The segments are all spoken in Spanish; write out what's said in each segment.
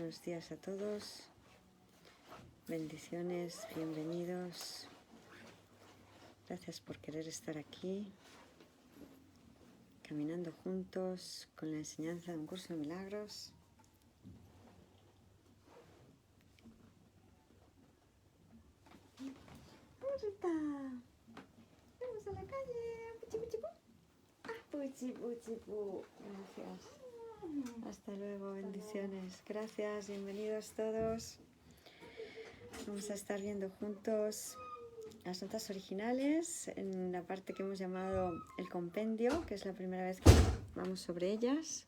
Buenos días a todos, bendiciones, bienvenidos. Gracias por querer estar aquí, caminando juntos con la enseñanza de un curso de milagros. ¡Rita! ¡Vamos a la calle! ¡Puchi, puchi, pu! ¡Ah, puchi, puchi, pu! Gracias. Hasta luego, bendiciones. Gracias, bienvenidos todos. Vamos a estar viendo juntos las notas originales en la parte que hemos llamado el compendio, que es la primera vez que vamos sobre ellas.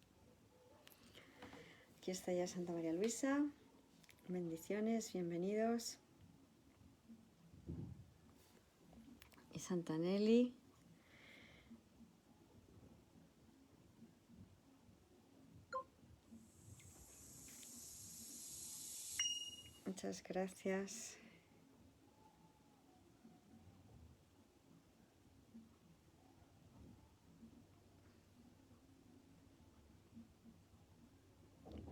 Aquí está ya Santa María Luisa. Bendiciones, bienvenidos. Y Santa Nelly. Muchas gracias.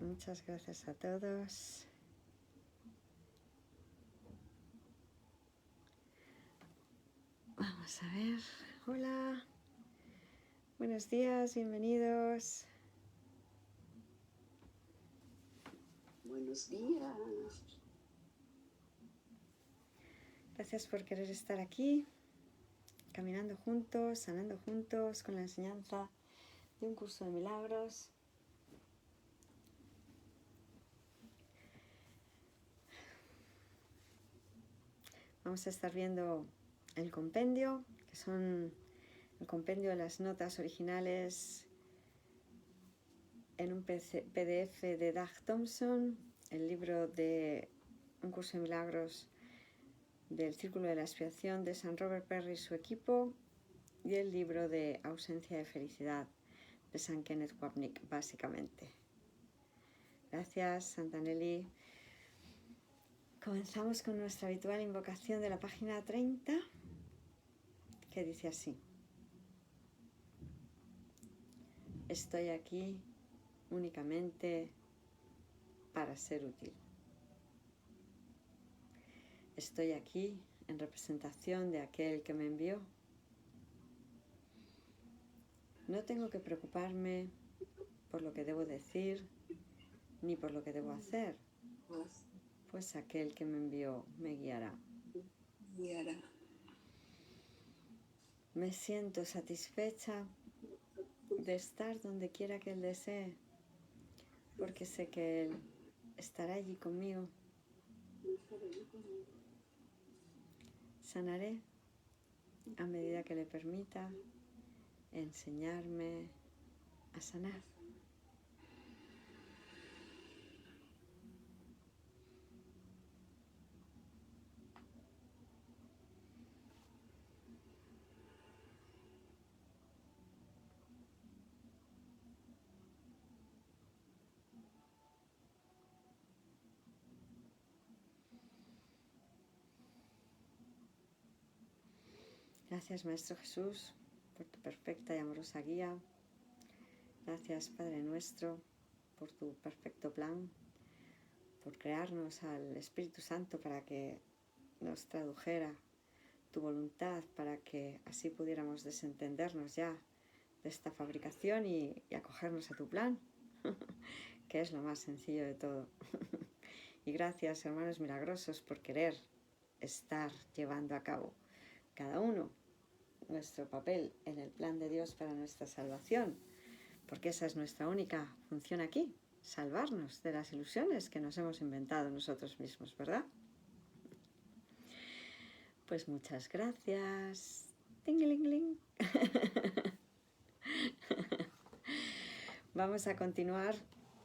Muchas gracias a todos. Vamos a ver. Hola. Buenos días, bienvenidos. Buenos días. Gracias por querer estar aquí, caminando juntos, sanando juntos con la enseñanza de un curso de milagros. Vamos a estar viendo el compendio, que son el compendio de las notas originales en un PDF de Doug Thompson, el libro de un curso de milagros del Círculo de la Expiación de San Robert Perry y su equipo, y el libro de Ausencia de Felicidad de San Kenneth Wapnick, básicamente. Gracias, Santa Nelly. Comenzamos con nuestra habitual invocación de la página 30, que dice así: estoy aquí únicamente para ser útil. Estoy aquí en representación de aquel que me envió. No tengo que preocuparme por lo que debo decir ni por lo que debo hacer, pues aquel que me envió me guiará. Me siento satisfecha de estar donde quiera que Él desee, porque sé que Él estará allí conmigo. Sanaré a medida que le permita enseñarme a sanar. Gracias, Maestro Jesús, por tu perfecta y amorosa guía. Gracias, Padre nuestro, por tu perfecto plan, por crearnos al Espíritu Santo para que nos tradujera tu voluntad, para que así pudiéramos desentendernos ya de esta fabricación y acogernos a tu plan, que es lo más sencillo de todo. Y gracias, hermanos milagrosos, por querer estar llevando a cabo cada uno nuestro papel en el plan de Dios para nuestra salvación, porque esa es nuestra única función aquí, salvarnos de las ilusiones que nos hemos inventado nosotros mismos, ¿verdad? Pues muchas gracias. ¡Ting-ling-ling! Vamos a continuar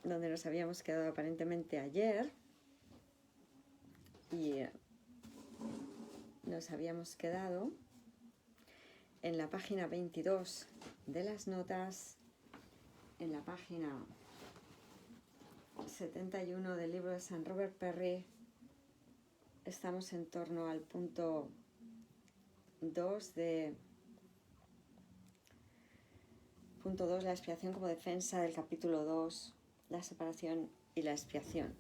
donde nos habíamos quedado aparentemente ayer, y nos habíamos quedado en la página 22 de las notas, en la página 71 del libro de San Robert Perry. Estamos en torno al punto 2 de la expiación como defensa del capítulo 2, la separación y la expiación.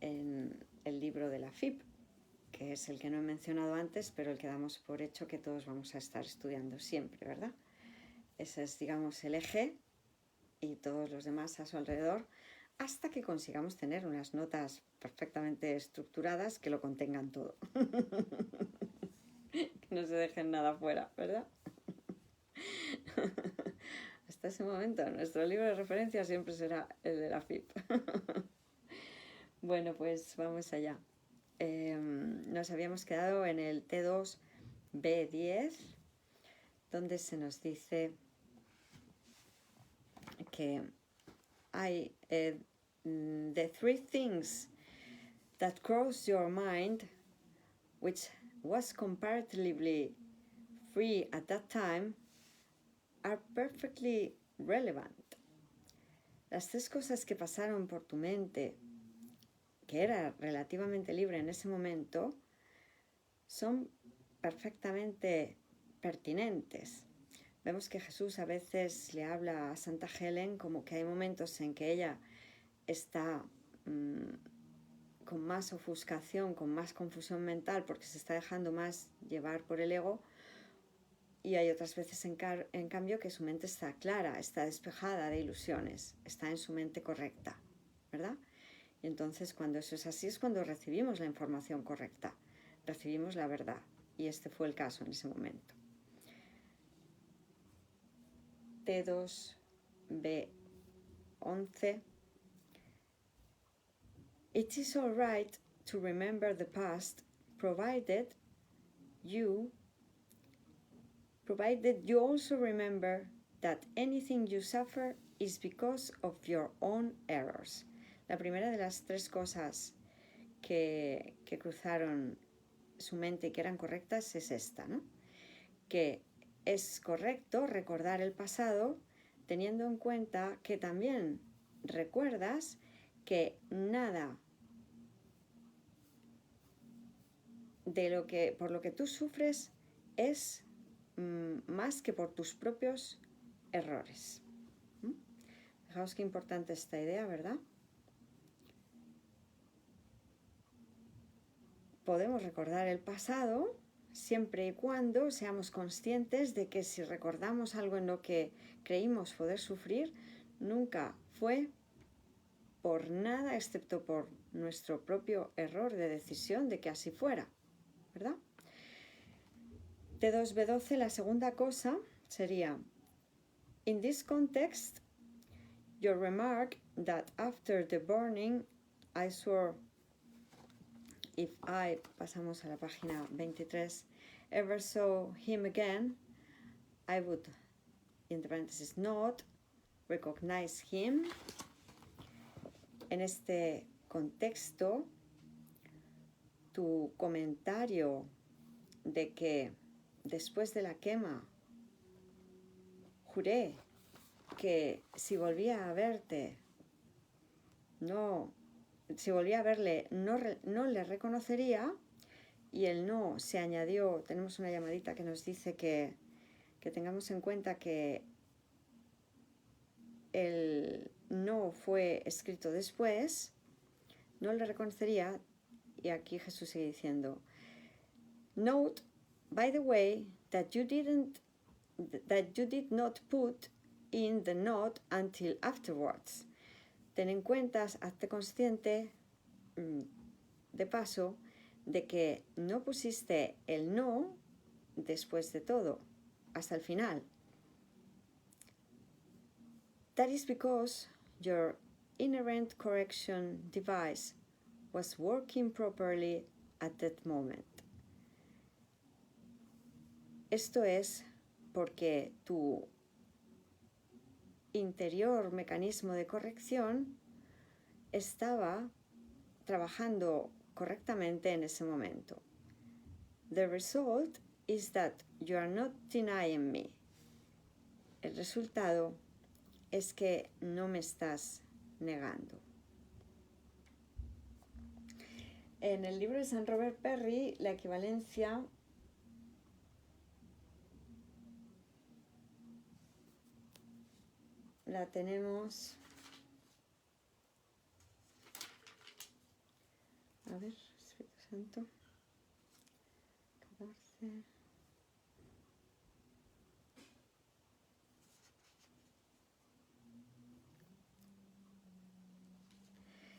en el libro de la FIP, que es el que no he mencionado antes, pero el que damos por hecho que todos vamos a estar estudiando siempre, ¿verdad? Ese es, digamos, el eje y todos los demás a su alrededor, hasta que consigamos tener unas notas perfectamente estructuradas que lo contengan todo. Que no se dejen nada fuera, ¿verdad? Hasta ese momento, nuestro libro de referencia siempre será el de la FIP. Bueno, pues vamos allá. Nos habíamos quedado en el T2B10, donde se nos dice que hay the three things that cross your mind, which was comparatively free at that time, are perfectly relevant. Las tres cosas que pasaron por tu mente, que era relativamente libre en ese momento, son perfectamente pertinentes. Vemos que Jesús a veces le habla a Santa Helen como que hay momentos en que ella está con más ofuscación, con más confusión mental, porque se está dejando más llevar por el ego, y hay otras veces en cambio que su mente está clara, está despejada de ilusiones, está en su mente correcta, ¿verdad? Y entonces cuando eso es así es cuando recibimos la información correcta, recibimos la verdad, y este fue el caso en ese momento. T2B11. It is all right to remember the past, provided you also remember that anything you suffer is because of your own errors. La primera de las tres cosas que cruzaron su mente y que eran correctas es esta, ¿no? Que es correcto recordar el pasado teniendo en cuenta que también recuerdas que nada de por lo que tú sufres es más que por tus propios errores. Fijaos qué importante esta idea, ¿verdad? Podemos recordar el pasado siempre y cuando seamos conscientes de que si recordamos algo en lo que creímos poder sufrir, nunca fue por nada excepto por nuestro propio error de decisión de que así fuera, ¿verdad? T2B12, la segunda cosa sería, in this context, your remark that after the burning I swore if I, pasamos a la página 23, ever saw him again, I would, entre paréntesis, not recognize him. En este contexto, tu comentario de que después de la quema juré que si volvía a verle no le reconocería, y el no se añadió. Tenemos una llamadita que nos dice que tengamos en cuenta que el no fue escrito después, no le reconocería, y aquí Jesús sigue diciendo, note, by the way, that you did not put in the not until afterwards. Ten en cuenta, hazte consciente, de paso, de que no pusiste el no después de todo, hasta el final. That is because your inherent correction device was working properly at that moment. Esto es porque tu interior mecanismo de corrección estaba trabajando correctamente en ese momento. The result is that you are not denying me. El resultado es que no me estás negando. En el libro de San Robert Perry, la equivalencia la tenemos A ver, Espíritu Santo. 14.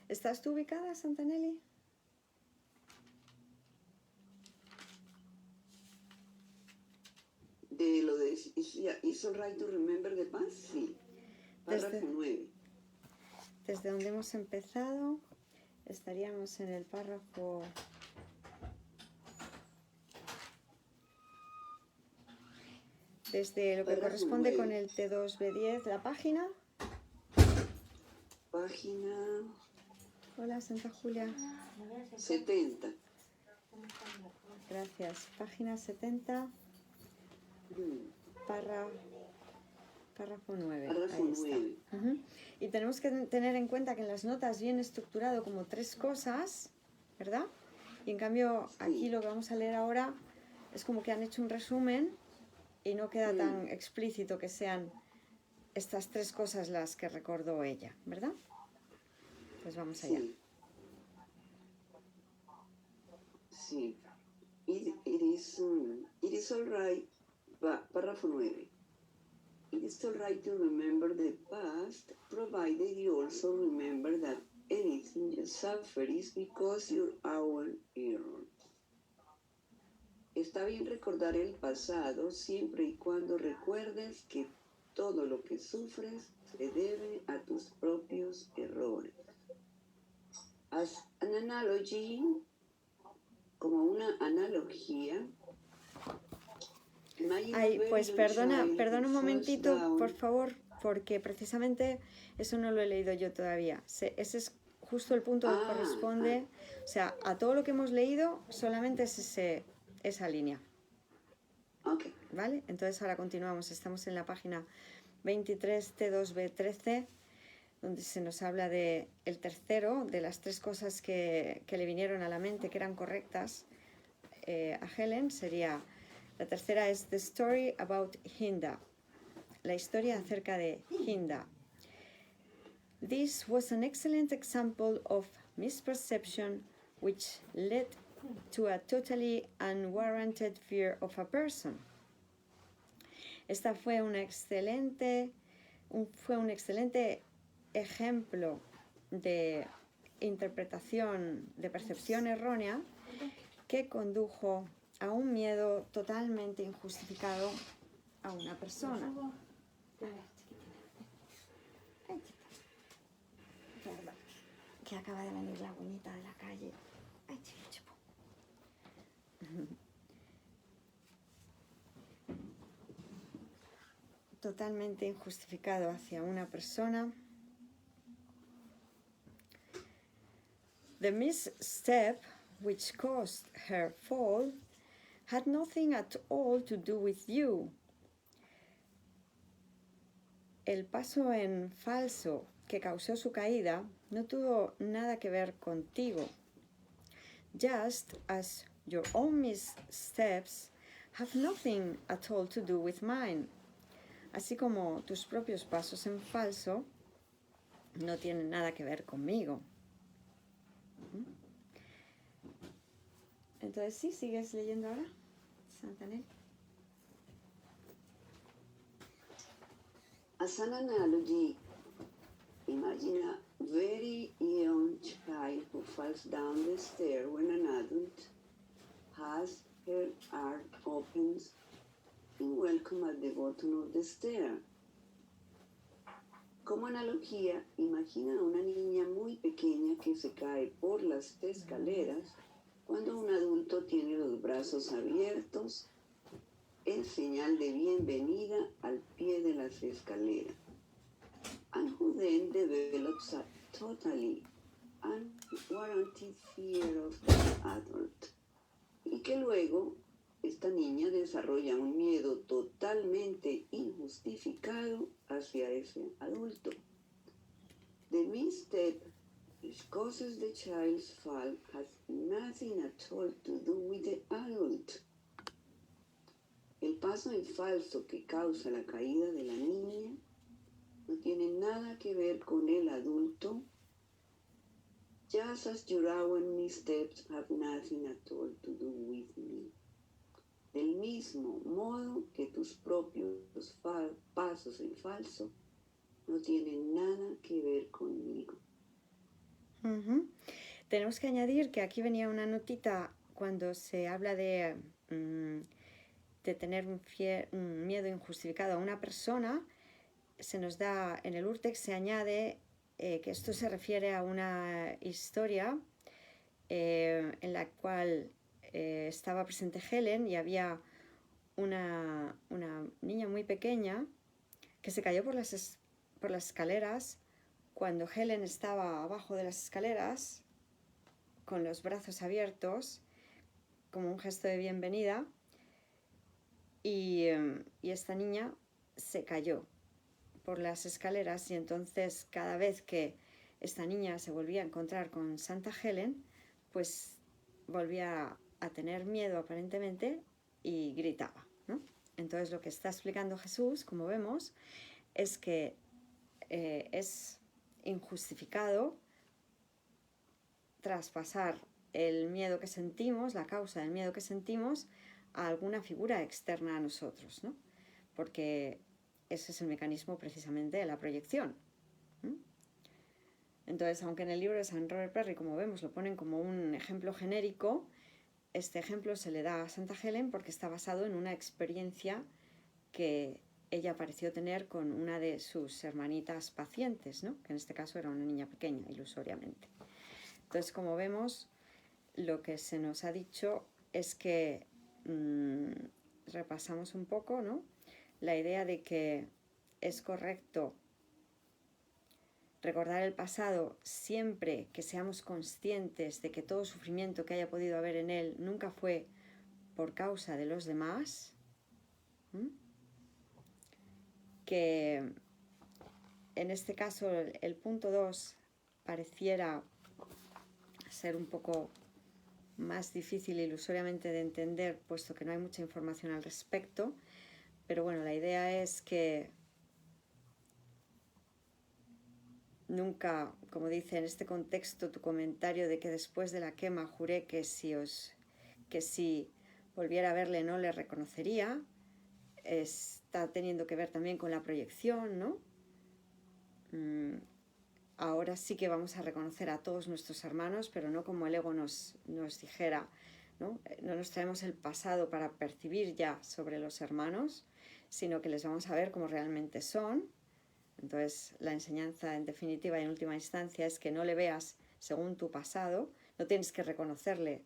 ¿Estás tú ubicada, Santanelli? De lo de It's Alright to Remember the Past, sí. Párrafo 9. Desde donde hemos empezado, estaríamos en el párrafo... Desde lo que Párrafo corresponde 9. con el T2B10, la página. Página... Hola, Santa Julia. 70. Gracias. Página 70, párrafo 9. Párrafo Ahí está. 9. Y tenemos que tener en cuenta que en las notas viene estructurado como 3 cosas, ¿verdad? Y en cambio aquí lo que vamos a leer ahora es como que han hecho un resumen y no queda tan explícito que sean estas 3 cosas las que recordó ella, ¿verdad? Pues vamos allá. Sí. It is alright, párrafo 9. It is alright to remember the past, provided you also remember that anything you suffer is because you're our error. Está bien recordar el pasado siempre y cuando recuerdes que todo lo que sufres se debe a tus propios errores. As an analogy, como una analogía. Ay, pues perdona un momentito, por favor, porque precisamente eso no lo he leído yo todavía. Ese es justo el punto que corresponde, o sea, a todo lo que hemos leído solamente es esa línea. Okay. ¿Vale? Entonces ahora continuamos, estamos en la página 23 T2B13, donde se nos habla de el tercero, de las 3 cosas que le vinieron a la mente que eran correctas a Helen. La tercera es The Story About Hinda, la historia acerca de Hinda. This was an excellent example of misperception which led to a totally unwarranted fear of a person. Esta fue un excelente ejemplo de interpretación, de percepción errónea que condujo a un miedo totalmente injustificado a una persona. Perdón, que acaba de venir la bonita de la calle. Ay, chico. Totalmente injustificado hacia una persona. The misstep which caused her fall had nothing at all to do with you. El paso en falso que causó su caída no tuvo nada que ver contigo. Just as your own missteps have nothing at all to do with mine. Así como tus propios pasos en falso no tienen nada que ver conmigo. Entonces, ¿sí? ¿Sigues leyendo ahora, Santanelli? As an analogy, imagine a very young child who falls down the stair when an adult has her arm opens in welcome at the bottom of the stair. Como analogía, imagina a una niña muy pequeña que se cae por las escaleras cuando un adulto tiene los brazos abiertos en señal de bienvenida al pie de las escaleras. And who then develops a totally unwarranted fear of the adult. Y que luego esta niña desarrolla un miedo totalmente injustificado hacia ese adulto. The misstep which causes the child's fall has nothing at all to do with the adult. El paso en falso que causa la caída de la niña no tiene nada que ver con el adulto, just as your hourly steps have nothing at all to do with me. Del mismo modo que tus propios pasos en falso no tienen nada que ver conmigo. Tenemos que añadir que aquí venía una notita cuando se habla de tener un miedo injustificado a una persona. Se nos da, en el Urtext se añade que esto se refiere a una historia en la cual estaba presente Helen y había una niña muy pequeña que se cayó por las escaleras cuando Helen estaba abajo de las escaleras con los brazos abiertos como un gesto de bienvenida y esta niña se cayó por las escaleras y entonces cada vez que esta niña se volvía a encontrar con Santa Helen, pues volvía a tener miedo aparentemente y gritaba, ¿no? Entonces lo que está explicando Jesús, como vemos, es que es injustificado traspasar el miedo que sentimos, la causa del miedo que sentimos, a alguna figura externa a nosotros, ¿no? Porque ese es el mecanismo precisamente de la proyección. Entonces, aunque en el libro de San Robert Perry, como vemos, lo ponen como un ejemplo genérico, este ejemplo se le da a Santa Helen porque está basado en una experiencia que ella pareció tener con una de sus hermanitas pacientes, ¿no? Que en este caso era una niña pequeña, ilusoriamente. Entonces, como vemos, lo que se nos ha dicho es que repasamos un poco, ¿no? La idea de que es correcto recordar el pasado siempre que seamos conscientes de que todo sufrimiento que haya podido haber en él nunca fue por causa de los demás, que en este caso el punto 2 pareciera ser un poco más difícil ilusoriamente de entender, puesto que no hay mucha información al respecto, pero bueno, la idea es que nunca, como dice en este contexto tu comentario de que después de la quema juré que si volviera a verle no le reconocería, está teniendo que ver también con la proyección, ¿no? Ahora sí que vamos a reconocer a todos nuestros hermanos, pero no como el ego nos dijera, ¿no? No nos traemos el pasado para percibir ya sobre los hermanos, sino que les vamos a ver como realmente son. Entonces, la enseñanza en definitiva y en última instancia es que no le veas según tu pasado, no tienes que reconocerle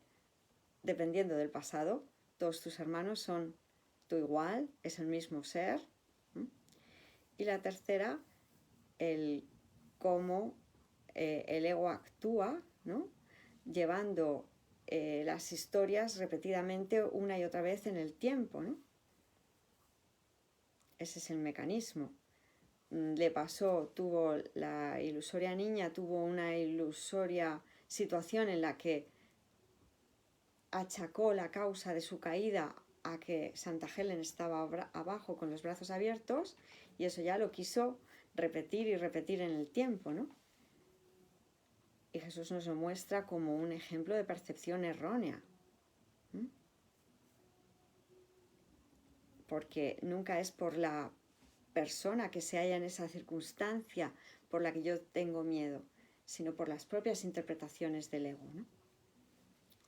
dependiendo del pasado. Todos tus hermanos son tu igual, es el mismo ser. Y la tercera, el cómo el ego actúa, ¿no? Llevando las historias repetidamente una y otra vez en el tiempo, ¿no? Ese es el mecanismo. Le pasó, la ilusoria niña tuvo una ilusoria situación en la que achacó la causa de su caída a que Santa Helen estaba abajo con los brazos abiertos y eso ya lo quiso repetir y repetir en el tiempo, ¿no? Y Jesús nos lo muestra como un ejemplo de percepción errónea. Porque nunca es por la persona que se halla en esa circunstancia por la que yo tengo miedo, sino por las propias interpretaciones del ego, ¿no?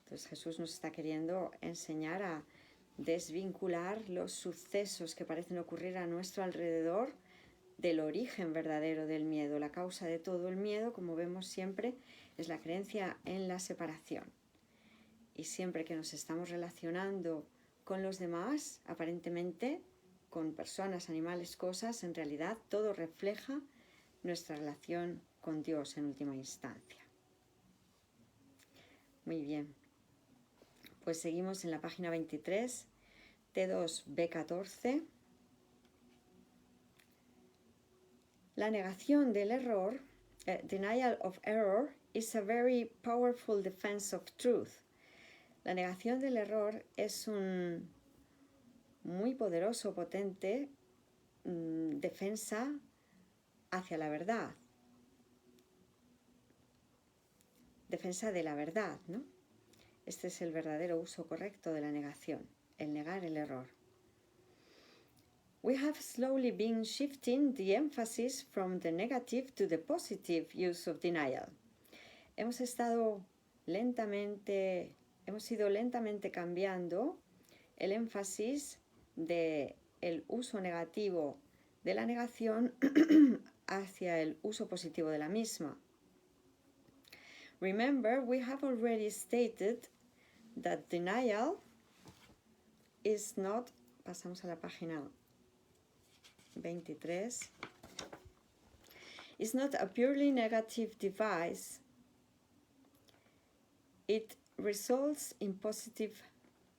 Entonces Jesús nos está queriendo enseñar a desvincular los sucesos que parecen ocurrir a nuestro alrededor del origen verdadero del miedo. La causa de todo el miedo, como vemos siempre, es la creencia en la separación. Y siempre que nos estamos relacionando con los demás, aparentemente, con personas, animales, cosas, en realidad todo refleja nuestra relación con Dios en última instancia. Muy bien. Pues seguimos en la página 23, T2B14. La negación del error, denial of error, is a very powerful defense of truth. La negación del error es un muy poderoso, potente defensa hacia la verdad. defensa de la verdad, ¿no? Este es el verdadero uso correcto de la negación, el negar el error. We have slowly been shifting the emphasis from the negative to the positive use of denial. Hemos ido lentamente cambiando el énfasis del uso negativo de la negación hacia el uso positivo de la misma. Remember, we have already stated that denial is not, pasamos a la página 23, is not a purely negative device. It results in positive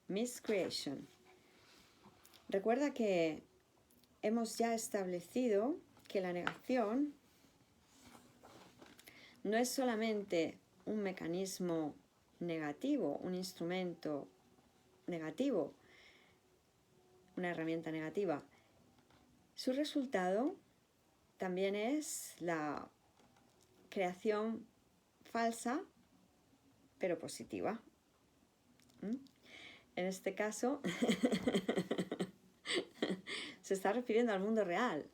miscreation. Recuerda que hemos ya establecido que la negación no es solamente un mecanismo negativo, un instrumento negativo, una herramienta negativa. Su resultado también es la creación falsa, pero positiva. En este caso, se está refiriendo al mundo real.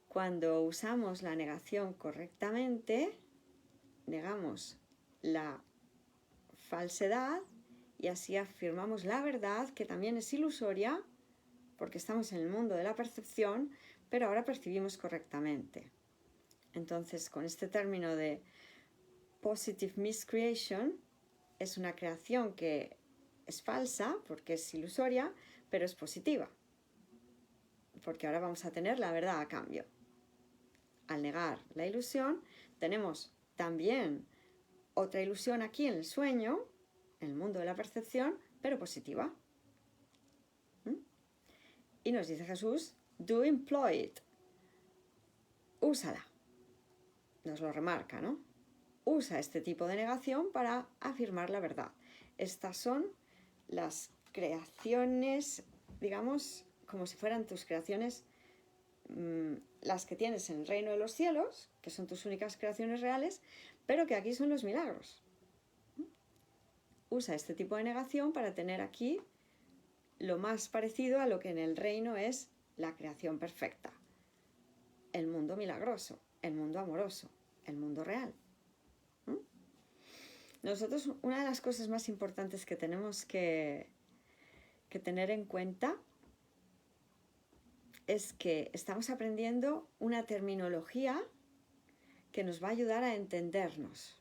Cuando usamos la negación correctamente, negamos la falsedad y así afirmamos la verdad, que también es ilusoria, porque estamos en el mundo de la percepción, pero ahora percibimos correctamente. Entonces, con este término de positive miscreation, es una creación que es falsa, porque es ilusoria, pero es positiva, porque ahora vamos a tener la verdad a cambio. Al negar la ilusión, tenemos también otra ilusión aquí en el sueño, en el mundo de la percepción, pero positiva. Y nos dice Jesús, do employ it. Úsala. Nos lo remarca, ¿no? Usa este tipo de negación para afirmar la verdad. Estas son las creaciones, digamos, como si fueran tus creaciones, las que tienes en el reino de los cielos, que son tus únicas creaciones reales, pero que aquí son los milagros. Usa este tipo de negación para tener aquí lo más parecido a lo que en el reino es la creación perfecta. El mundo milagroso, el mundo amoroso, el mundo real. Nosotros, una de las cosas más importantes que tenemos que tener en cuenta es que estamos aprendiendo una terminología que nos va a ayudar a entendernos.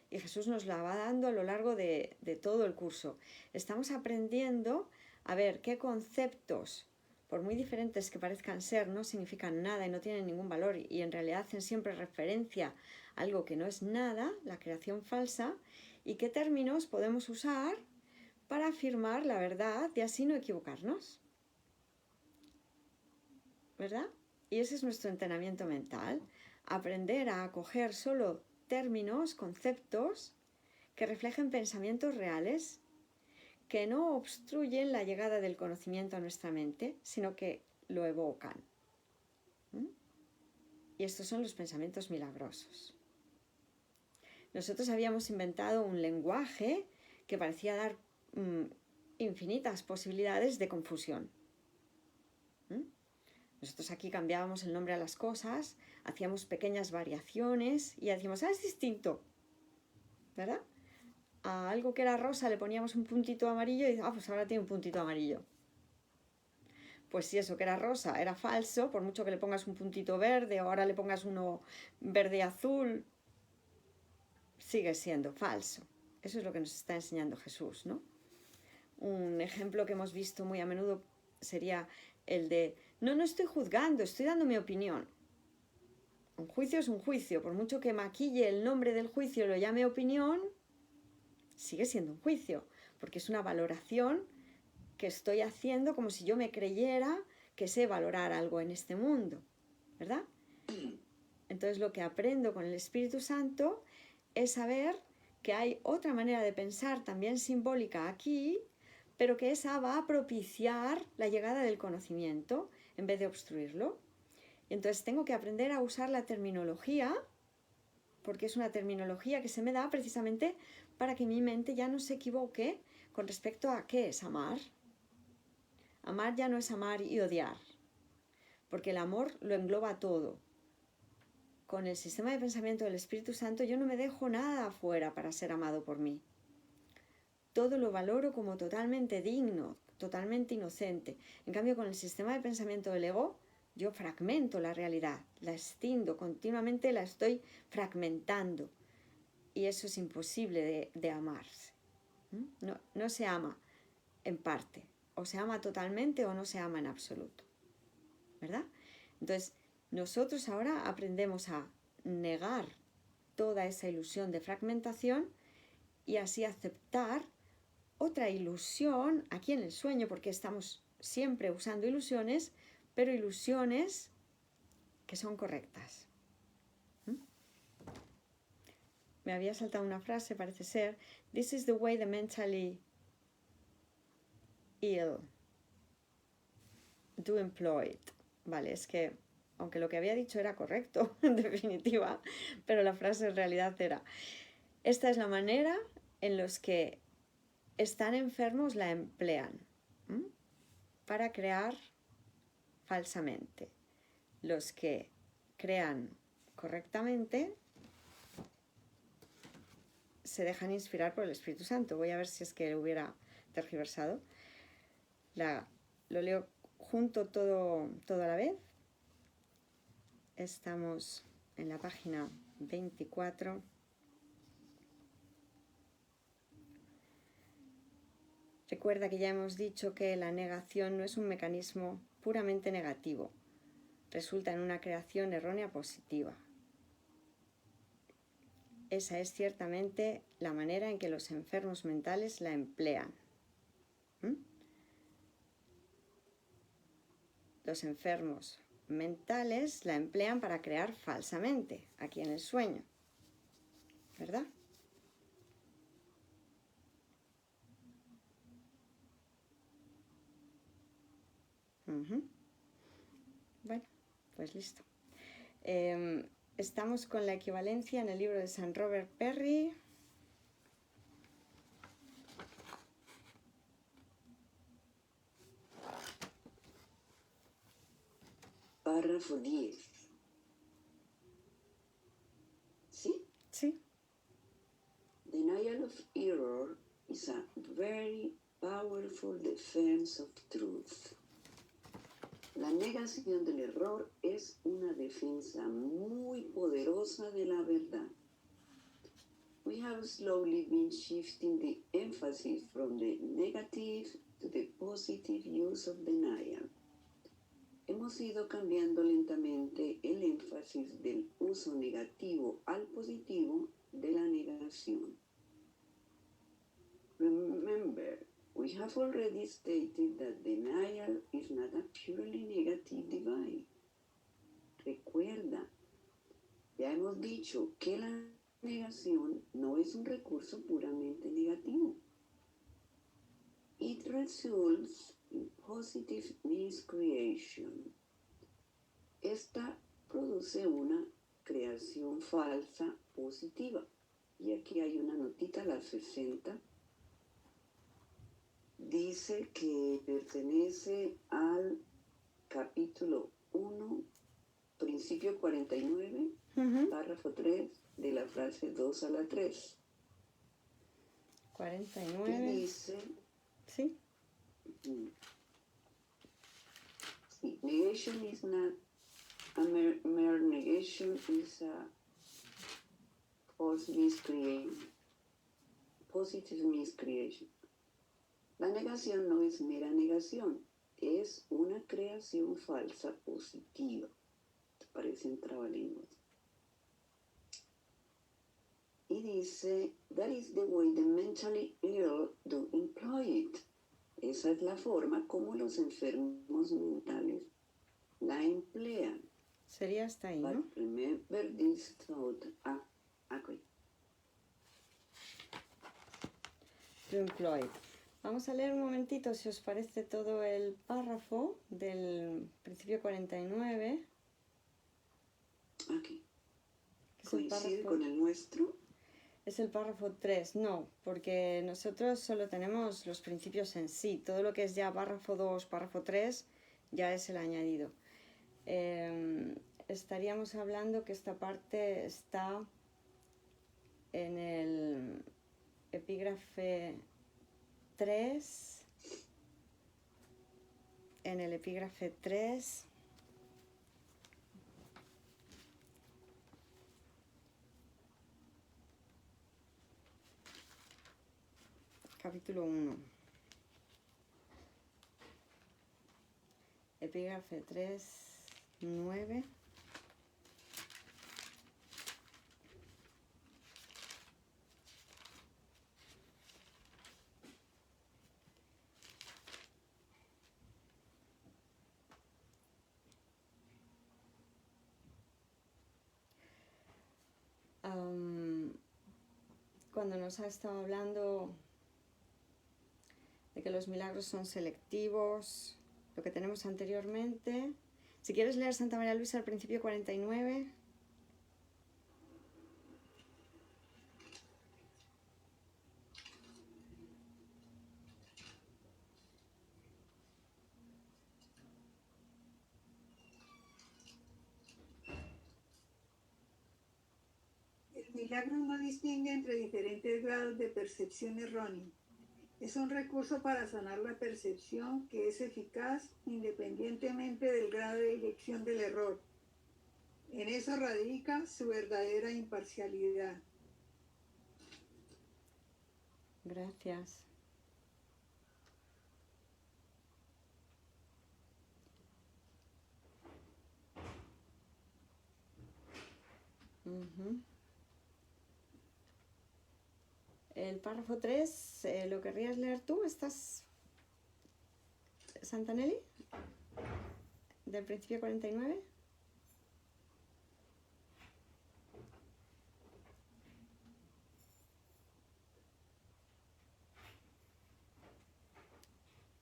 Y Jesús nos la va dando a lo largo de todo el curso. Estamos aprendiendo a ver qué conceptos, por muy diferentes que parezcan ser, no significan nada y no tienen ningún valor y en realidad hacen siempre referencia a algo que no es nada, la creación falsa, y qué términos podemos usar para afirmar la verdad y así no equivocarnos. ¿Verdad? Y ese es nuestro entrenamiento mental, aprender a acoger solo términos, conceptos que reflejen pensamientos reales, que no obstruyen la llegada del conocimiento a nuestra mente, sino que lo evocan. Y estos son los pensamientos milagrosos. Nosotros habíamos inventado un lenguaje que parecía dar infinitas posibilidades de confusión. Nosotros aquí cambiábamos el nombre a las cosas, hacíamos pequeñas variaciones y decíamos, es distinto, ¿verdad? A algo que era rosa le poníamos un puntito amarillo y pues ahora tiene un puntito amarillo. Pues si eso que era rosa era falso, por mucho que le pongas un puntito verde o ahora le pongas uno verde y azul, sigue siendo falso. Eso es lo que nos está enseñando Jesús, ¿no? Un ejemplo que hemos visto muy a menudo sería el de, no estoy juzgando, estoy dando mi opinión. Un juicio es un juicio, por mucho que maquille el nombre del juicio y lo llame opinión, sigue siendo un juicio, porque es una valoración que estoy haciendo como si yo me creyera que sé valorar algo en este mundo, ¿verdad? Entonces lo que aprendo con el Espíritu Santo es saber que hay otra manera de pensar también simbólica aquí, pero que esa va a propiciar la llegada del conocimiento en vez de obstruirlo. Entonces tengo que aprender a usar la terminología, porque es una terminología que se me da precisamente para que mi mente ya no se equivoque con respecto a qué es amar. Amar ya no es amar y odiar, porque el amor lo engloba todo. Con el sistema de pensamiento del Espíritu Santo yo no me dejo nada afuera para ser amado por mí. Todo lo valoro como totalmente digno, totalmente inocente. En cambio, con el sistema de pensamiento del ego, yo fragmento la realidad, la extindo, continuamente la estoy fragmentando. Y eso es imposible de amarse. No se ama en parte. O se ama totalmente o no se ama en absoluto. ¿Verdad? Entonces, nosotros ahora aprendemos a negar toda esa ilusión de fragmentación y así aceptar otra ilusión aquí en el sueño, porque estamos siempre usando ilusiones, pero ilusiones que son correctas. Me había saltado una frase, parece ser: "This is the way the mentally ill do employ it". Vale, es que, aunque lo que había dicho era correcto, en definitiva, pero la frase en realidad era: esta es la manera en los que están enfermos la emplean para crear falsamente. Los que crean correctamente se dejan inspirar por el Espíritu Santo. Voy a ver si es que lo hubiera tergiversado. Lo leo junto todo a la vez. Estamos en la página 24. Recuerda que ya hemos dicho que la negación no es un mecanismo puramente negativo. Resulta en una creación errónea positiva. Esa es ciertamente la manera en que los enfermos mentales la emplean. Los enfermos mentales la emplean para crear falsamente, aquí en el sueño. ¿Verdad? Bueno, pues listo. Estamos con la equivalencia en el libro de San Robert Perry. Párrafo 10. ¿Sí? Sí. Denial of error is a very powerful defense of truth. La negación del error es una defensa muy poderosa de la verdad. We have slowly been shifting the emphasis from the negative to the positive use of denial. Hemos ido cambiando lentamente el énfasis del uso negativo al positivo de la negación. Remember, we have already stated that denial is not a purely negative device. Recuerda, ya hemos dicho que la negación no es un recurso puramente negativo. It results in positive miscreation. Esta produce una creación falsa positiva. Y aquí hay una notita, la 60. Dice que pertenece al capítulo 1, principio 49, párrafo 3, de la frase 2 a la 3. 49. Y dice... ¿Sí? Sí, negation is not a mere negation, is a false miscreation, positive miscreation. La negación no es mera negación, es una creación falsa positiva. Parecen trabalenguas. Y dice, that is the way the mentally ill do employ it. Esa es la forma como los enfermos mentales la emplean. Sería hasta ahí, ¿no? But remember this thought. Okay. To employ. Vamos a leer un momentito, si os parece, todo el párrafo del principio 49. Aquí. que es el ¿Coincide párrafo, con el nuestro? es el párrafo 3, no, porque nosotros solo tenemos los principios en sí, todo lo que es ya párrafo 2, párrafo 3, ya es el añadido. Estaríamos hablando que esta parte está en el epígrafe 3, en el epígrafe 3, capítulo 1, epígrafe 3, 9. Cuando nos ha estado hablando de que los milagros son selectivos, lo que tenemos anteriormente. Si quieres leer Santa María Luisa al principio 49. El milagro no distingue entre diferentes grados de percepción errónea. Es un recurso para sanar la percepción que es eficaz independientemente del grado de dirección del error. En eso radica su verdadera imparcialidad. Gracias. El párrafo 3, ¿lo querrías leer tú? ¿Estás, Santanelli? Del principio 49.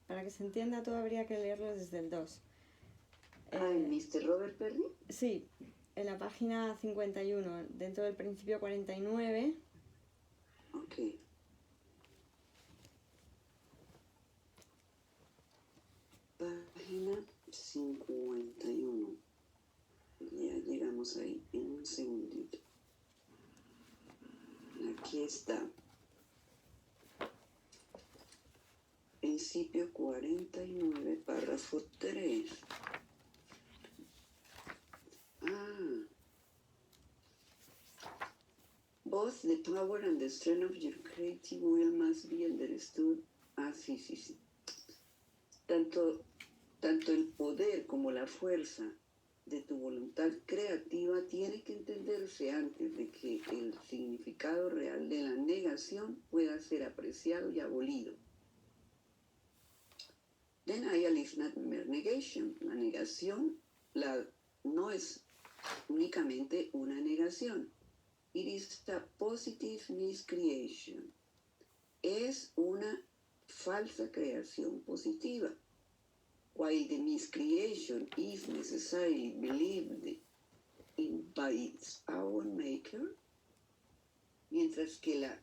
Para que se entienda todo habría que leerlo desde el 2. ¿El Mr. Robert Perry? Sí, en la página 51, dentro del principio 49. Ok. Página 51. Ya llegamos ahí en un segundito. Aquí está. Principio 49, párrafo 3. Both the power and the strength of your creative will must be understood. Sí. Tanto el poder como la fuerza de tu voluntad creativa tiene que entenderse antes de que el significado real de la negación pueda ser apreciado y abolido. Denial is not mere negation. La negación no es únicamente una negación. It is a positive miscreation. Es una falsa creación positiva. While the miscreation is necessarily believed in by its own maker, mientras que la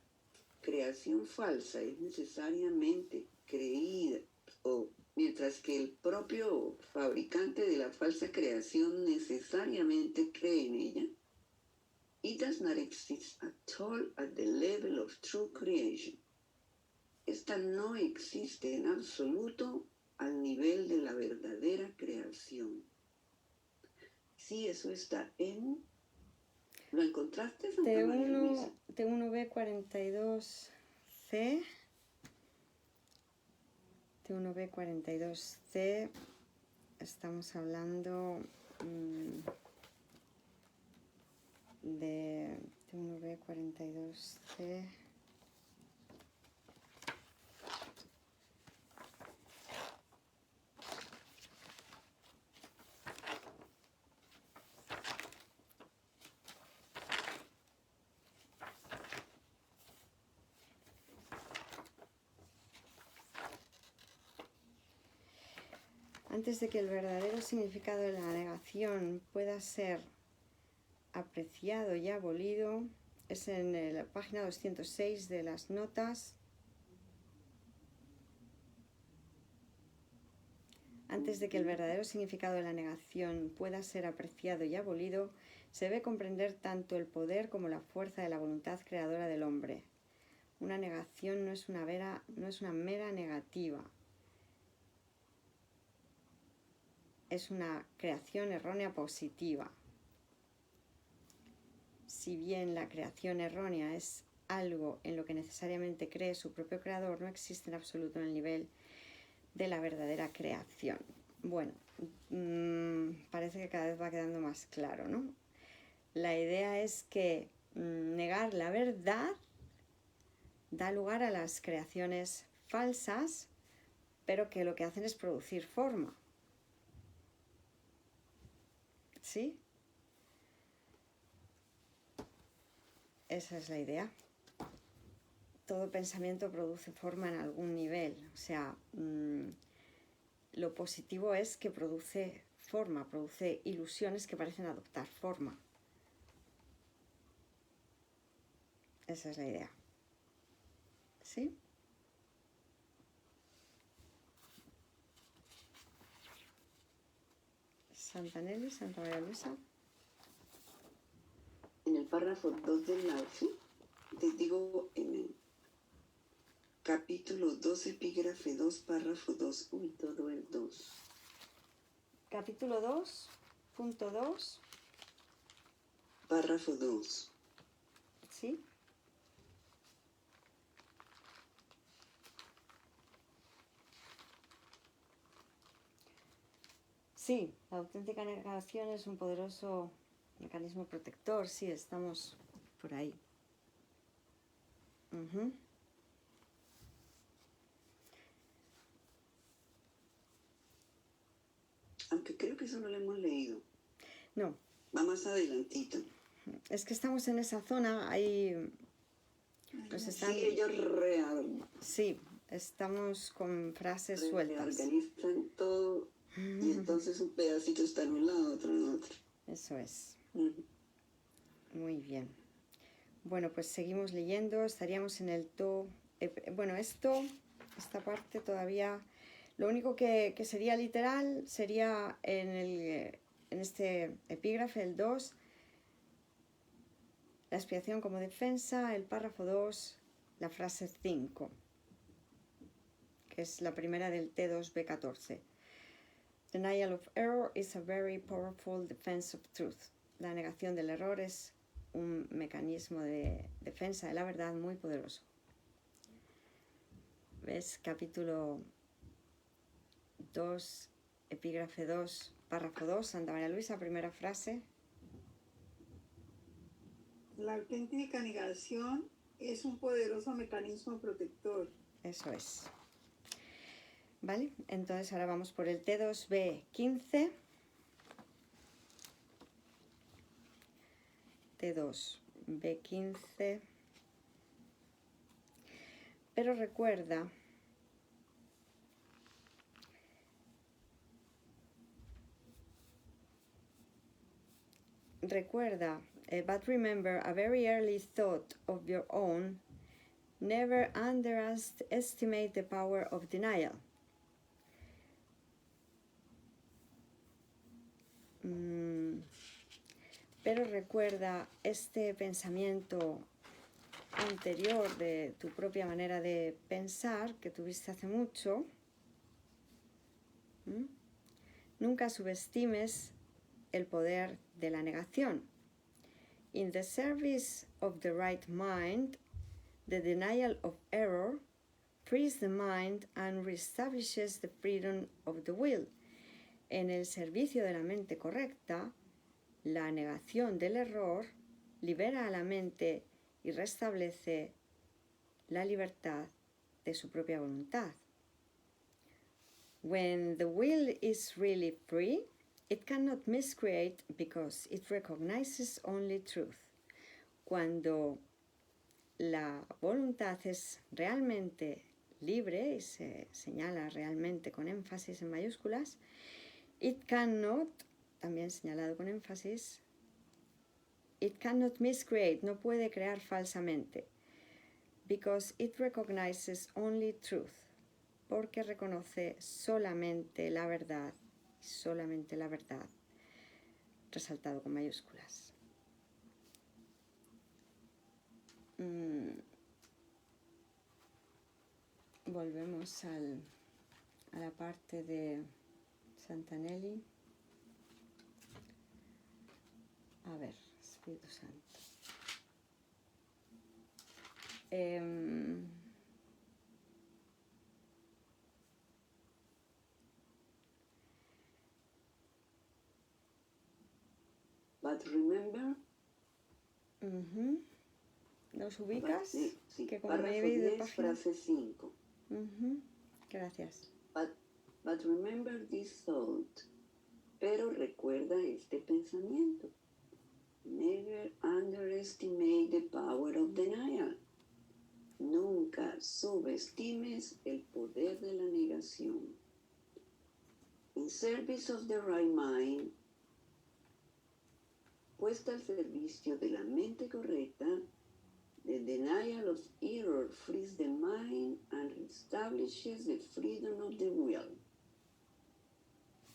creación falsa es necesariamente creída, o mientras que el propio fabricante de la falsa creación necesariamente cree en ella, it does not exist at all at the level of true creation. Esta no existe en absoluto al nivel de la verdadera creación. Sí, eso está en... ¿Lo encontraste, Santa María Luisa? T1B42C. T1B42C. Estamos hablando de T1B42C. Antes de que el verdadero significado de la negación pueda ser apreciado y abolido. Es en la página 206 de las notas. Antes de que el verdadero significado de la negación pueda ser apreciado y abolido, se debe comprender tanto el poder como la fuerza de la voluntad creadora del hombre. Una negación no es una mera negativa. Es una creación errónea positiva. Si bien la creación errónea es algo en lo que necesariamente cree su propio creador, no existe en absoluto en el nivel de la verdadera creación. Bueno, parece que cada vez va quedando más claro, ¿no? La idea es que negar la verdad da lugar a las creaciones falsas, pero que lo que hacen es producir forma. ¿Sí? Esa es la idea. Todo pensamiento produce forma en algún nivel. O sea, lo positivo es que produce forma, produce ilusiones que parecen adoptar forma. Esa es la idea. ¿Sí? Santa Nelly, Santa María Luisa. En el párrafo 2 del Lao-Tzu, les digo en el capítulo 2, epígrafe 2, párrafo 2, todo el 2. Capítulo 2, punto 2. Párrafo 2. ¿Sí? Sí, la auténtica negación es un poderoso mecanismo protector. Sí, estamos por ahí. Aunque creo que eso no lo hemos leído. No. Va más adelantito. Es que estamos en esa zona, ahí pues están... Sí, ellos Sí, estamos con frases sueltas. Reorganizan todo y entonces un pedacito está en un lado, otro en otro. Eso es. Muy bien. Bueno, pues seguimos leyendo, estaríamos en el bueno, esta parte todavía, lo único que sería literal sería en este epígrafe, el 2, la expiación como defensa, el párrafo 2, la frase 5, que es la primera del T2B14. Denial of error is a very powerful defense of truth. La negación del error es un mecanismo de defensa de la verdad muy poderoso. ¿Ves? Capítulo 2, epígrafe 2, párrafo 2, Santa María Luisa, primera frase. La auténtica negación es un poderoso mecanismo protector. Eso es. ¿Vale? Entonces ahora vamos por el T2B15. T2B15. Pero recuerda but remember a very early thought of your own, never underestimate the power of denial. Pero recuerda este pensamiento anterior de tu propia manera de pensar que tuviste hace mucho. Nunca subestimes el poder de la negación. In the service of the right mind, the denial of error frees the mind and reestablishes the freedom of the will. En el servicio de la mente correcta, la negación del error libera a la mente y restablece la libertad de su propia voluntad. When the will is really free, it cannot miscreate because it recognizes only truth. Cuando la voluntad es realmente libre, y se señala realmente con énfasis en mayúsculas, it cannot, también señalado con énfasis, It cannot miscreate, no puede crear falsamente. Because it recognizes only truth. Porque reconoce solamente la verdad. Solamente la verdad. Resaltado con mayúsculas. Volvemos a la parte de Santanelli. A ver, Espíritu Santo. But remember. ¿Nos ubicas? Sí, sí. Que como Párrafo me he ido 10, página... frase 5. Gracias. But remember this thought. Pero recuerda este pensamiento. Never underestimate the power of denial. Nunca subestimes el poder de la negación. In service of the right mind, puesta al servicio de la mente correcta, the denial of error frees the mind and establishes the freedom of the will.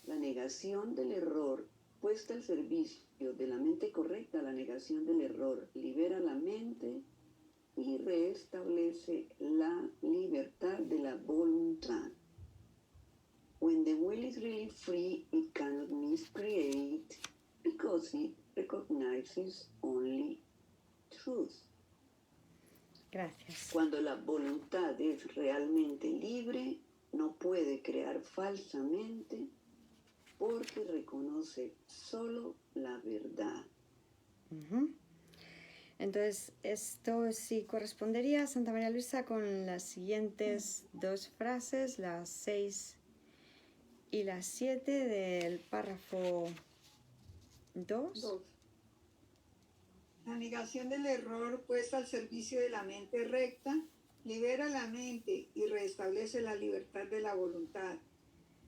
La negación del error, puesta al servicio de la mente correcta, la negación del error, libera la mente y restablece la libertad de la voluntad. When the will is really free, it cannot miscreate because it recognizes only truth. Gracias. Cuando la voluntad es realmente libre, no puede crear falsamente porque reconoce solo la verdad. Entonces, esto sí correspondería, Santa María Luisa, con las siguientes dos frases, las 6 y las 7 del párrafo 2. La negación del error puesta al servicio de la mente recta libera la mente y restablece la libertad de la voluntad.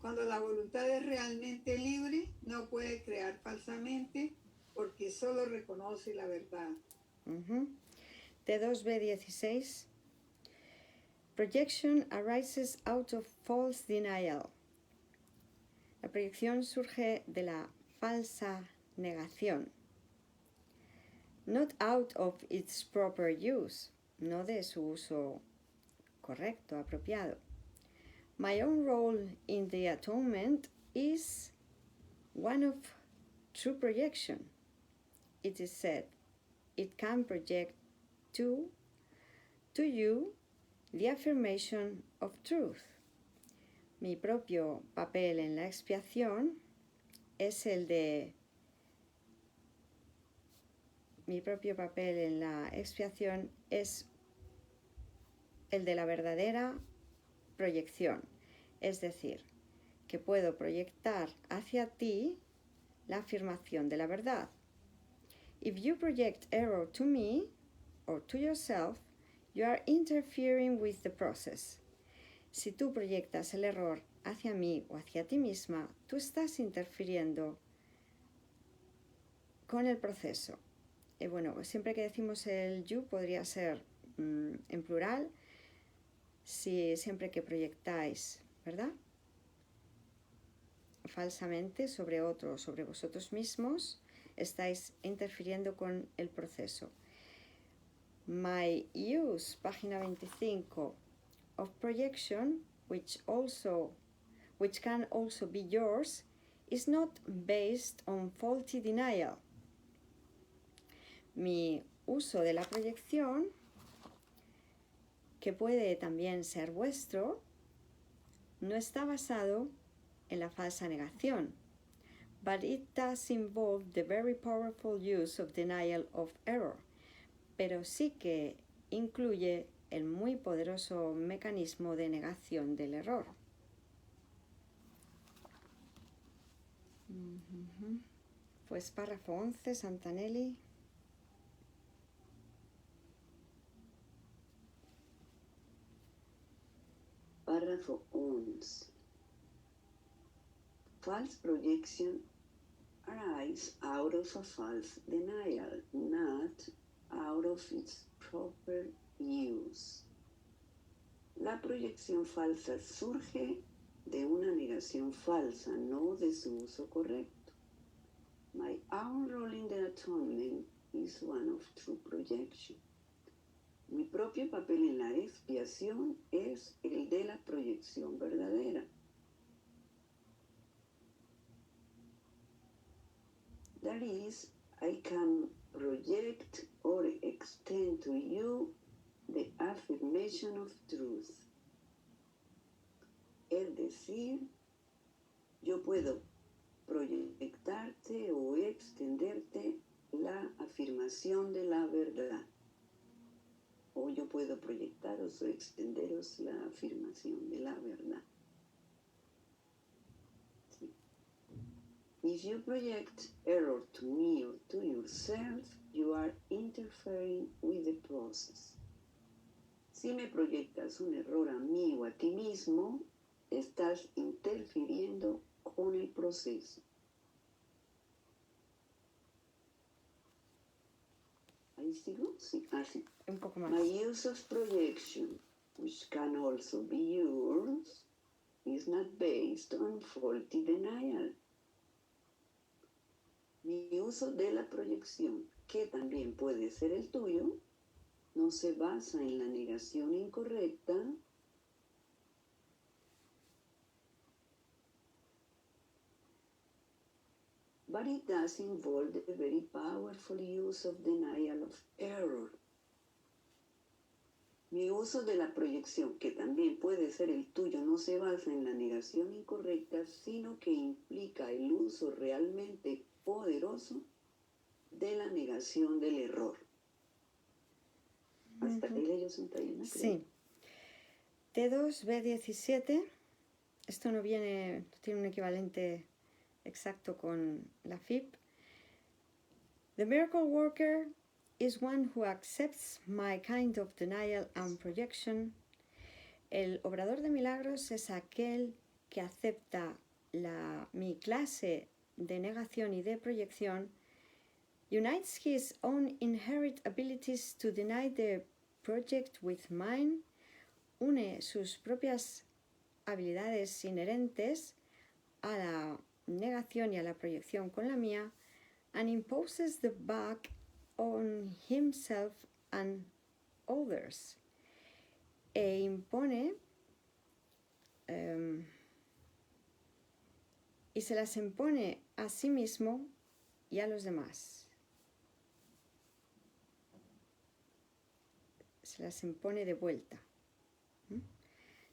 Cuando la voluntad es realmente libre, no puede crear falsamente porque solo reconoce la verdad. T2B16. Projection arises out of false denial. La proyección surge de la falsa negación. Not out of its proper use, no de su uso correcto, apropiado. My own role in the atonement is one of true projection. It is said, it can project to you the affirmation of truth. Mi propio papel en la expiación es el de... Mi propio papel en la expiación es el de la verdadera proyección, es decir, que puedo proyectar hacia ti la afirmación de la verdad. If you project error to me or to yourself, you are interfering with the process. Si tú proyectas el error hacia mí o hacia ti misma, tú estás interfiriendo con el proceso. Bueno, siempre que decimos el you podría ser en plural, siempre que proyectáis, ¿verdad? Falsamente sobre otro, sobre vosotros mismos, estáis interfiriendo con el proceso. My use, página 25, of projection, which can also be yours, is not based on faulty denial. Mi uso de la proyección, que puede también ser vuestro, no está basado en la falsa negación, but it does involve the very powerful use of denial of error, pero sí que incluye el muy poderoso mecanismo de negación del error. Pues párrafo 11, Santanelli. Párrafo 11. False projection arise out of a false denial, not out of its proper use. La proyección falsa surge de una negación falsa, no de su uso correcto. My own role in the atonement is one of true projection. Mi propio papel en la expiación es el de la proyección verdadera. That is, I can project or extend to you the affirmation of truth. Es decir, yo puedo proyectarte o extenderte la afirmación de la verdad. O yo puedo proyectaros o extenderos la afirmación de la verdad. Sí. If you project error to me or to yourself, you are interfering with the process. Si me proyectas un error a mí o a ti mismo, estás interfiriendo con el proceso. ¿Ahí sigo? Sí, así. Un poco más. My use of projection, which can also be yours, is not based on faulty denial. Mi uso de la proyección, que también puede ser el tuyo, no se basa en la negación incorrecta, but it does involve a very powerful use of denial of error. Mi uso de la proyección, que también puede ser el tuyo, no se basa en la negación incorrecta, sino que implica el uso realmente poderoso de la negación del error. Hasta ahí leyó Santayana. Sí. T2, B17. Esto no tiene un equivalente exacto con la FIP. The miracle worker is one who accepts my kind of denial and projection. El obrador de milagros es aquel que acepta mi clase de negación y de proyección. Unites his own inherent abilities to deny the project with mine. Une sus propias habilidades inherentes a la negación y a la proyección con la mía, and imposes the back on himself and others. E impone y se las impone a sí mismo y a los demás. Se las impone de vuelta.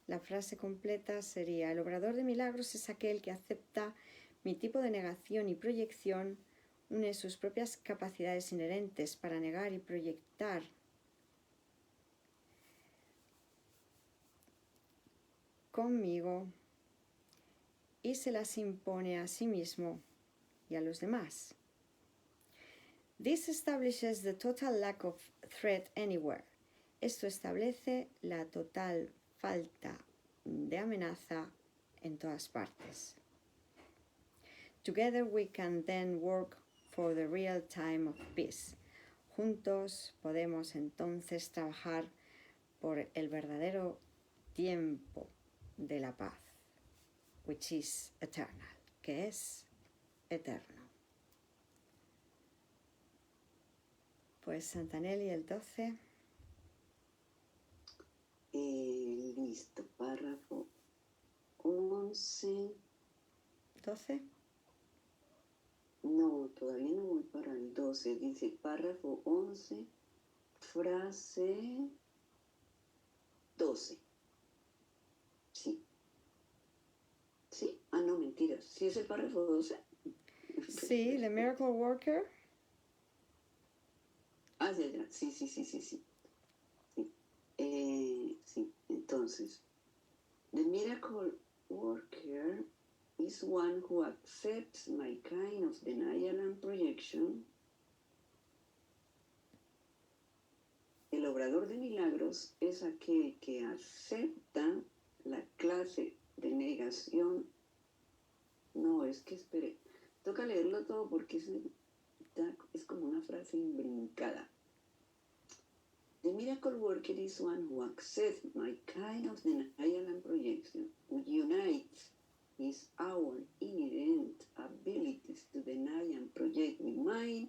La frase completa sería: el obrador de milagros es aquel que acepta mi tipo de negación y proyección, une sus propias capacidades inherentes para negar y proyectar conmigo y se las impone a sí mismo y a los demás. This establishes the total lack of threat anywhere. Esto establece la total falta de amenaza en todas partes. Together we can then work for the real time of peace. Juntos podemos entonces trabajar por el verdadero tiempo de la paz, which is eternal, que es eterno. Pues Santanelli, el 12. Listo, párrafo 11. ¿12? No, todavía no voy para el 12. Dice párrafo 11, frase 12. Sí. ¿Sí? Ah, no, mentiras. ¿Sí es el párrafo 12? Sí, The Miracle Worker. Ah, ya. Sí. Sí, entonces, the miracle worker is one who accepts my kind of denial and projection. El obrador de milagros es aquel que acepta la clase de negación. No, es que espere. Toca leerlo todo porque es como una frase imbrincada. The miracle worker is one who accepts my kind of denial and projection, who unites his our inherent abilities to deny and project with mine,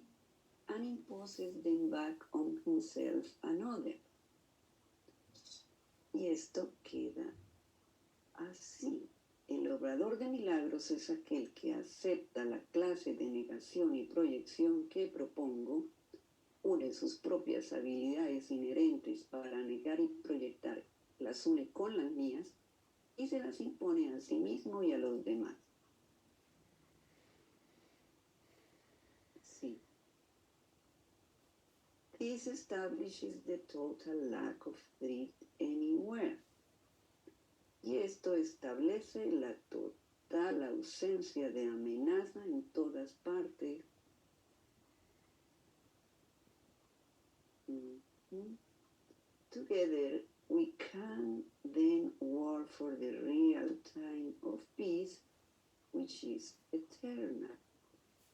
and imposes them back on himself and others. Y esto queda así. El obrador de milagros es aquel que acepta la clase de negación y proyección que propongo, une sus propias habilidades inherentes para negar y proyectar, las une con las mías y se las impone a sí mismo y a los demás. Sí. This establishes the total lack of threat anywhere. Y esto establece la total ausencia de amenaza en todas partes. Together we can then work for the real time of peace, which is eternal.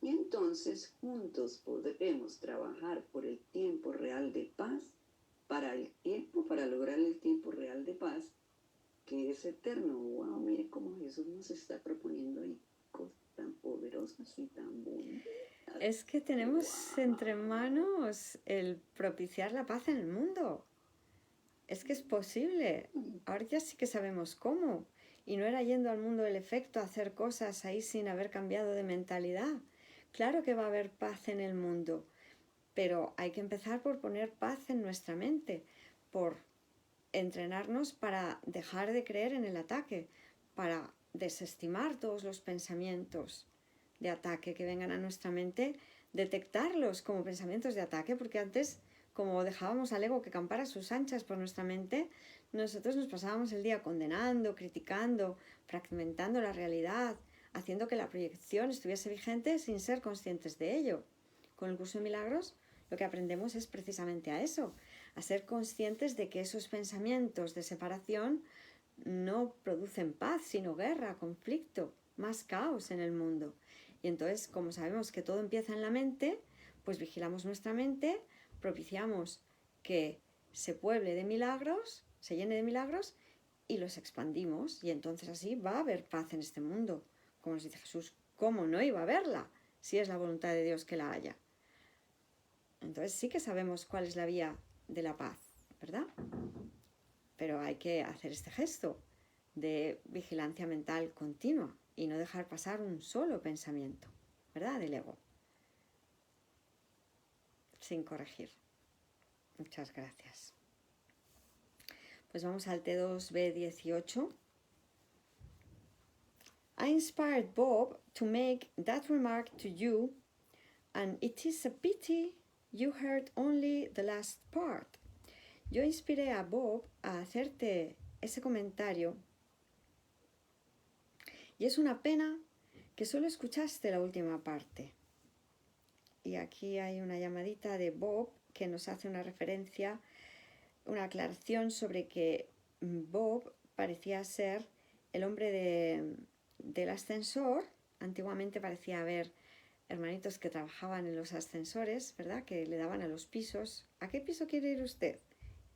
Y entonces juntos podremos trabajar por el tiempo real de paz, para lograr el tiempo real de paz, que es eterno. Wow, mire cómo Jesús nos está proponiendo ahí cosas tan poderosas y tan bonitas. Es que tenemos entre manos el propiciar la paz en el mundo. Es que es posible. Ahora ya sí que sabemos cómo. Y no era yendo al mundo del efecto a hacer cosas ahí sin haber cambiado de mentalidad. Claro que va a haber paz en el mundo, pero hay que empezar por poner paz en nuestra mente, por entrenarnos para dejar de creer en el ataque, para desestimar todos los pensamientos de ataque que vengan a nuestra mente, detectarlos como pensamientos de ataque, porque antes, como dejábamos al ego que campara a sus anchas por nuestra mente, nosotros nos pasábamos el día condenando, criticando, fragmentando la realidad, haciendo que la proyección estuviese vigente sin ser conscientes de ello. Con el curso de milagros lo que aprendemos es precisamente a eso, a ser conscientes de que esos pensamientos de separación no producen paz, sino guerra, conflicto, más caos en el mundo. Y entonces, como sabemos que todo empieza en la mente, pues vigilamos nuestra mente, propiciamos que se pueble de milagros, se llene de milagros y los expandimos. Y entonces así va a haber paz en este mundo. Como nos dice Jesús, ¿cómo no iba a haberla si es la voluntad de Dios que la haya? Entonces sí que sabemos cuál es la vía de la paz, ¿verdad? Pero hay que hacer este gesto de vigilancia mental continua y no dejar pasar un solo pensamiento, ¿verdad? Del ego. Sin corregir. Muchas gracias. Pues vamos al T2B18. I inspired Bob to make that remark to you, and it is a pity you heard only the last part. Yo inspiré a Bob a hacerte ese comentario y es una pena que solo escuchaste la última parte. Y aquí hay una llamadita de Bob que nos hace una referencia, una aclaración sobre que Bob parecía ser el hombre del ascensor. Antiguamente parecía haber hermanitos que trabajaban en los ascensores, ¿verdad? Que le daban a los pisos. ¿A qué piso quiere ir usted?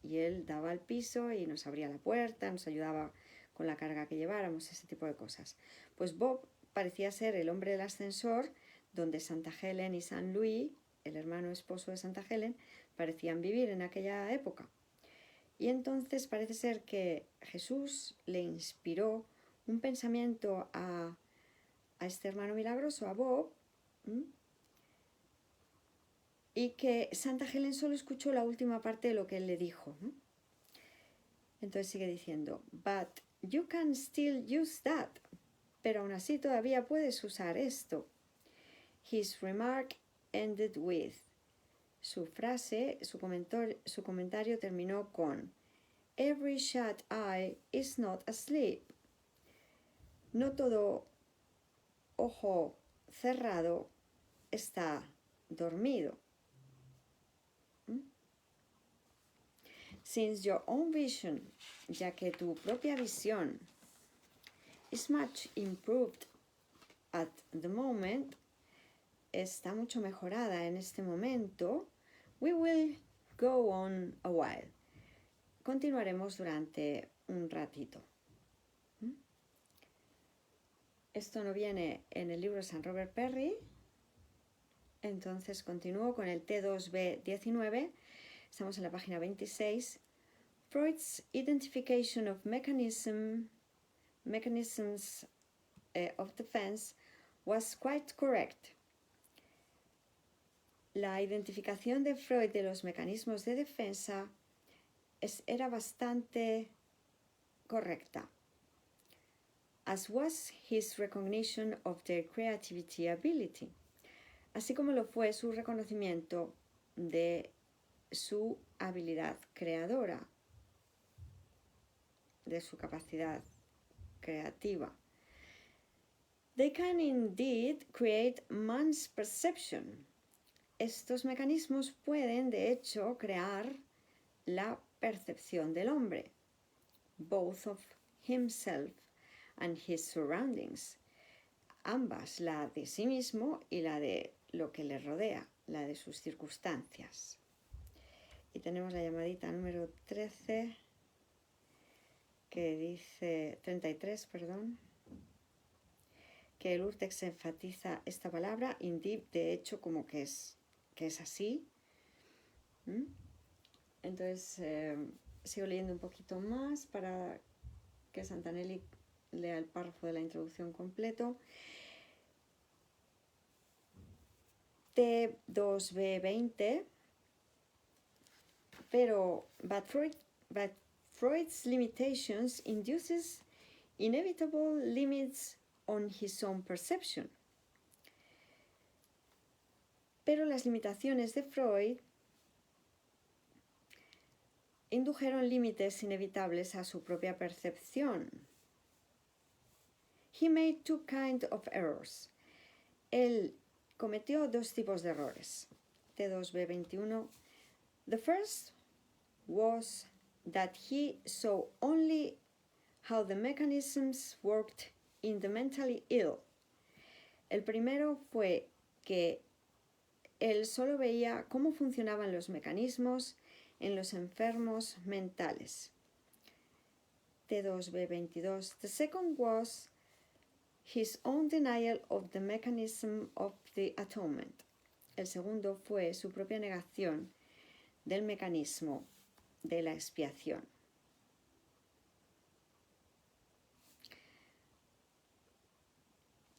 Y él daba el piso y nos abría la puerta, nos ayudaba con la carga que lleváramos, ese tipo de cosas. Pues Bob parecía ser el hombre del ascensor donde Santa Helen y San Luis, el hermano esposo de Santa Helen, parecían vivir en aquella época. Y entonces parece ser que Jesús le inspiró un pensamiento a este hermano milagroso, a Bob, y que Santa Helen solo escuchó la última parte de lo que él le dijo. Entonces sigue diciendo, but you can still use that. Pero aún así todavía puedes usar esto. His remark ended with. Su frase, su comentario terminó con Every shut eye is not asleep. No todo ojo cerrado está dormido. Since your own vision, ya que tu propia visión is much improved at the moment, está mucho mejorada en este momento. We will go on a while. Continuaremos durante un ratito. Esto no viene en el libro de San Robert Perry. Entonces continúo con el T2B19. Estamos en la página 26. Freud's identification of mechanisms of defense was quite correct. La identificación de Freud de los mecanismos de defensa era bastante correcta, as was his recognition of their creativity ability, así como lo fue su reconocimiento de su habilidad creadora, de su capacidad creativa. They can indeed create man's perception. Estos mecanismos pueden, de hecho, crear la percepción del hombre, both of himself and his surroundings, ambas, la de sí mismo y la de lo que le rodea, la de sus circunstancias. Y tenemos la llamadita número 13, que dice, 33, perdón, que el Urtext enfatiza esta palabra, indeed, de hecho, como que es así. Entonces, sigo leyendo un poquito más para que Santanelli lea el párrafo de la introducción completo. T2B20, but Freud's limitations induces inevitable limits on his own perception. Pero las limitaciones de Freud indujeron límites inevitables a su propia percepción. He made two kinds of errors. Él cometió dos tipos de errores. T2B21. The first was that he saw only how the mechanisms worked in the mentally ill. El primero fue que él solo veía cómo funcionaban los mecanismos en los enfermos mentales. T2B22. The second was his own denial of the mechanism of the atonement. El segundo fue su propia negación del mecanismo de la expiación.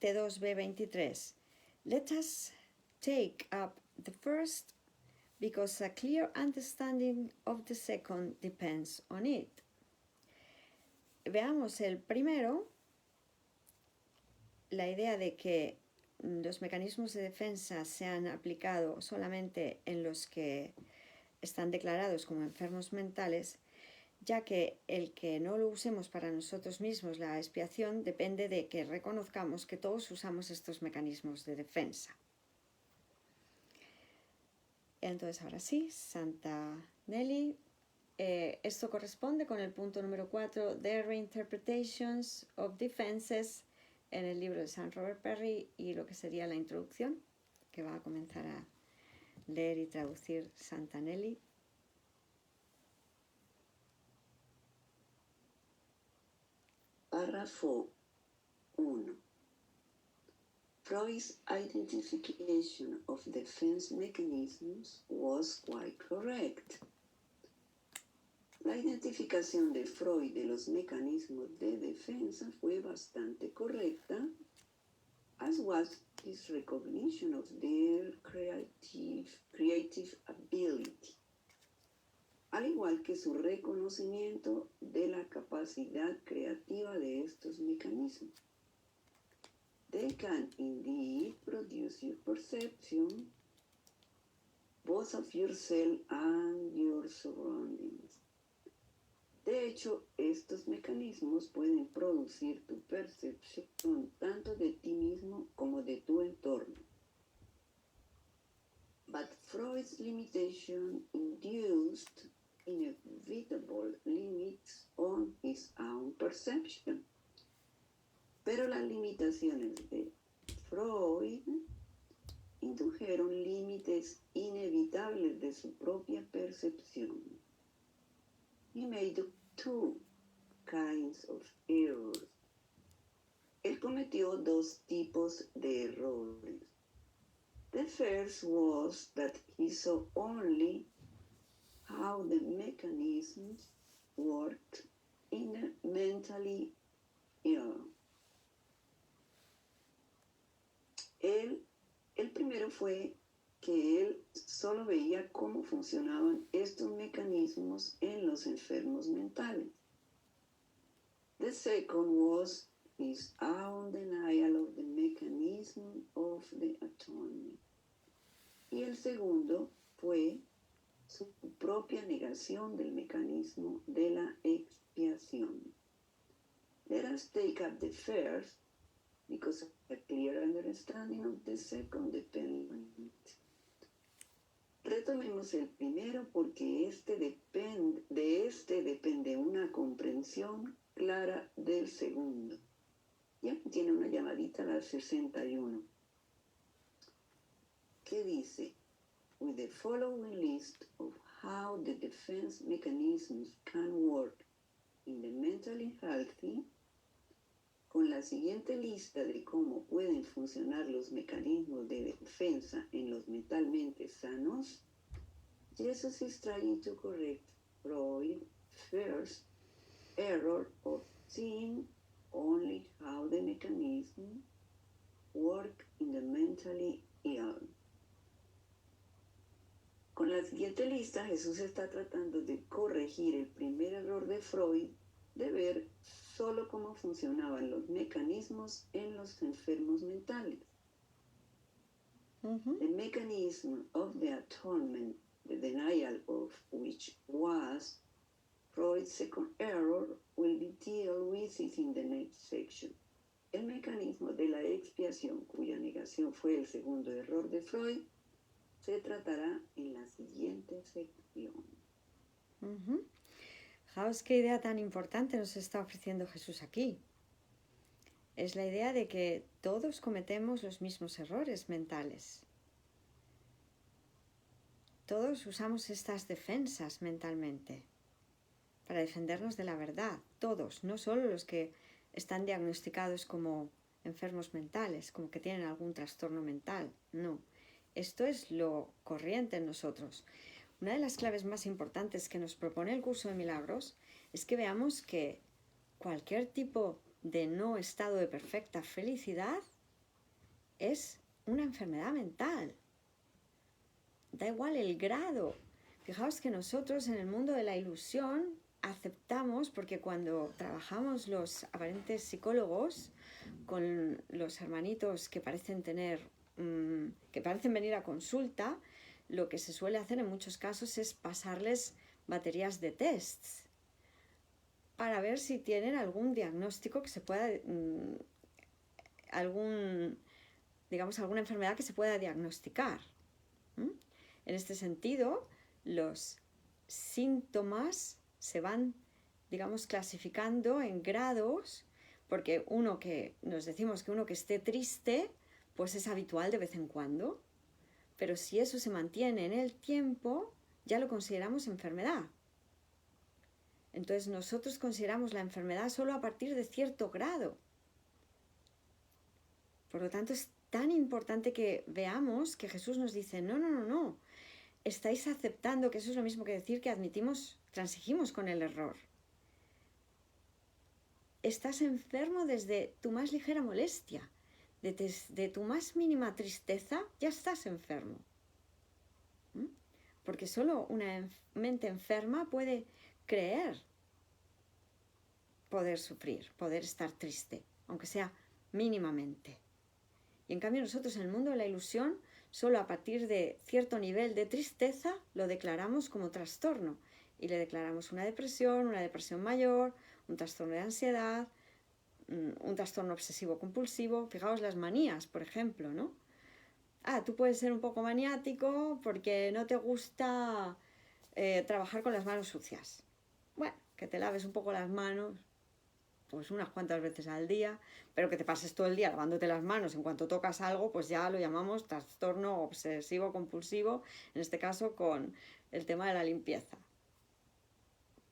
T2B23. Let us take up the first because a clear understanding of the second depends on it. Veamos el primero, la idea de que los mecanismos de defensa se han aplicado solamente en los que están declarados como enfermos mentales, ya que el que no lo usemos para nosotros mismos, la expiación, depende de que reconozcamos que todos usamos estos mecanismos de defensa. Entonces, ahora sí, Santanelli. Esto corresponde con el punto número 4 de Reinterpretations of Defenses en el libro de San Robert Perry y lo que sería la introducción, que va a comenzar a leer y traducir Santanelli. Párrafo 1. Freud's identification of defense mechanisms was quite correct. La identificación de Freud de los mecanismos de defensa fue bastante correcta, as was his recognition of their creative ability, al igual que su reconocimiento de la capacidad creativa de estos mecanismos. They can indeed produce your perception, both of yourself and your surroundings. De hecho, estos mecanismos pueden producir tu percepción tanto de ti mismo como de tu entorno. But Freud's limitation induced inevitable limits on his own perception. Pero las limitaciones de Freud indujeron límites inevitables de su propia percepción. He made two kinds of errors. Él cometió dos tipos de errores. The first was that he saw only how the mechanisms worked in a mentally ill. El primero fue que él solo veía cómo funcionaban estos mecanismos en los enfermos mentales. The second was his own denial of the mechanism of the atonement. Y el segundo fue su propia negación del mecanismo de la expiación. Let us take up the first, because of a clear understanding of the second dependent. Retomemos el primero porque de este depende una comprensión clara del segundo. Y aquí tiene una llamadita a la 61. ¿Qué dice? With the following list of how the defense mechanisms can work in the mentally healthy, con la siguiente lista de cómo pueden funcionar los mecanismos de defensa en los mentalmente sanos, Jesus is trying to correct Freud's first error of seeing only how the mechanism work in the mentally ill. Con la siguiente lista, Jesús está tratando de corregir el primer error de Freud de ver solo cómo funcionaban los mecanismos en los enfermos mentales. The mechanism of the atonement, the denial of which was Freud's second error, will be dealt with in the next section. El mecanismo de la expiación, cuya negación fue el segundo error de Freud, se tratará en la siguiente sección. Fijaos qué idea tan importante nos está ofreciendo Jesús aquí. Es la idea de que todos cometemos los mismos errores mentales. Todos usamos estas defensas mentalmente para defendernos de la verdad. Todos, no solo los que están diagnosticados como enfermos mentales, como que tienen algún trastorno mental. No, esto es lo corriente en nosotros. Una de las claves más importantes que nos propone el curso de milagros es que veamos que cualquier tipo de no estado de perfecta felicidad es una enfermedad mental. Da igual el grado. Fijaos que nosotros en el mundo de la ilusión aceptamos, porque cuando trabajamos los aparentes psicólogos con los hermanitos que parecen venir a consulta, lo que se suele hacer en muchos casos es pasarles baterías de tests para ver si tienen algún diagnóstico que se pueda, alguna enfermedad que se pueda diagnosticar. En este sentido, los síntomas se van, clasificando en grados, porque nos decimos que uno que esté triste, pues es habitual de vez en cuando, pero si eso se mantiene en el tiempo, ya lo consideramos enfermedad. Entonces nosotros consideramos la enfermedad solo a partir de cierto grado. Por lo tanto, es tan importante que veamos que Jesús nos dice, no, estáis aceptando, que eso es lo mismo que decir que transigimos con el error. Estás enfermo desde tu más ligera molestia. De tu más mínima tristeza ya estás enfermo. Porque solo una mente enferma puede creer poder sufrir, poder estar triste, aunque sea mínimamente. Y en cambio nosotros en el mundo de la ilusión, solo a partir de cierto nivel de tristeza lo declaramos como trastorno y le declaramos una depresión mayor, un trastorno de ansiedad, un trastorno obsesivo-compulsivo. Fijaos las manías, por ejemplo, ¿no? Tú puedes ser un poco maniático porque no te gusta trabajar con las manos sucias. Bueno, que te laves un poco las manos pues unas cuantas veces al día, pero que te pases todo el día lavándote las manos en cuanto tocas algo, pues ya lo llamamos trastorno obsesivo compulsivo, en este caso con el tema de la limpieza.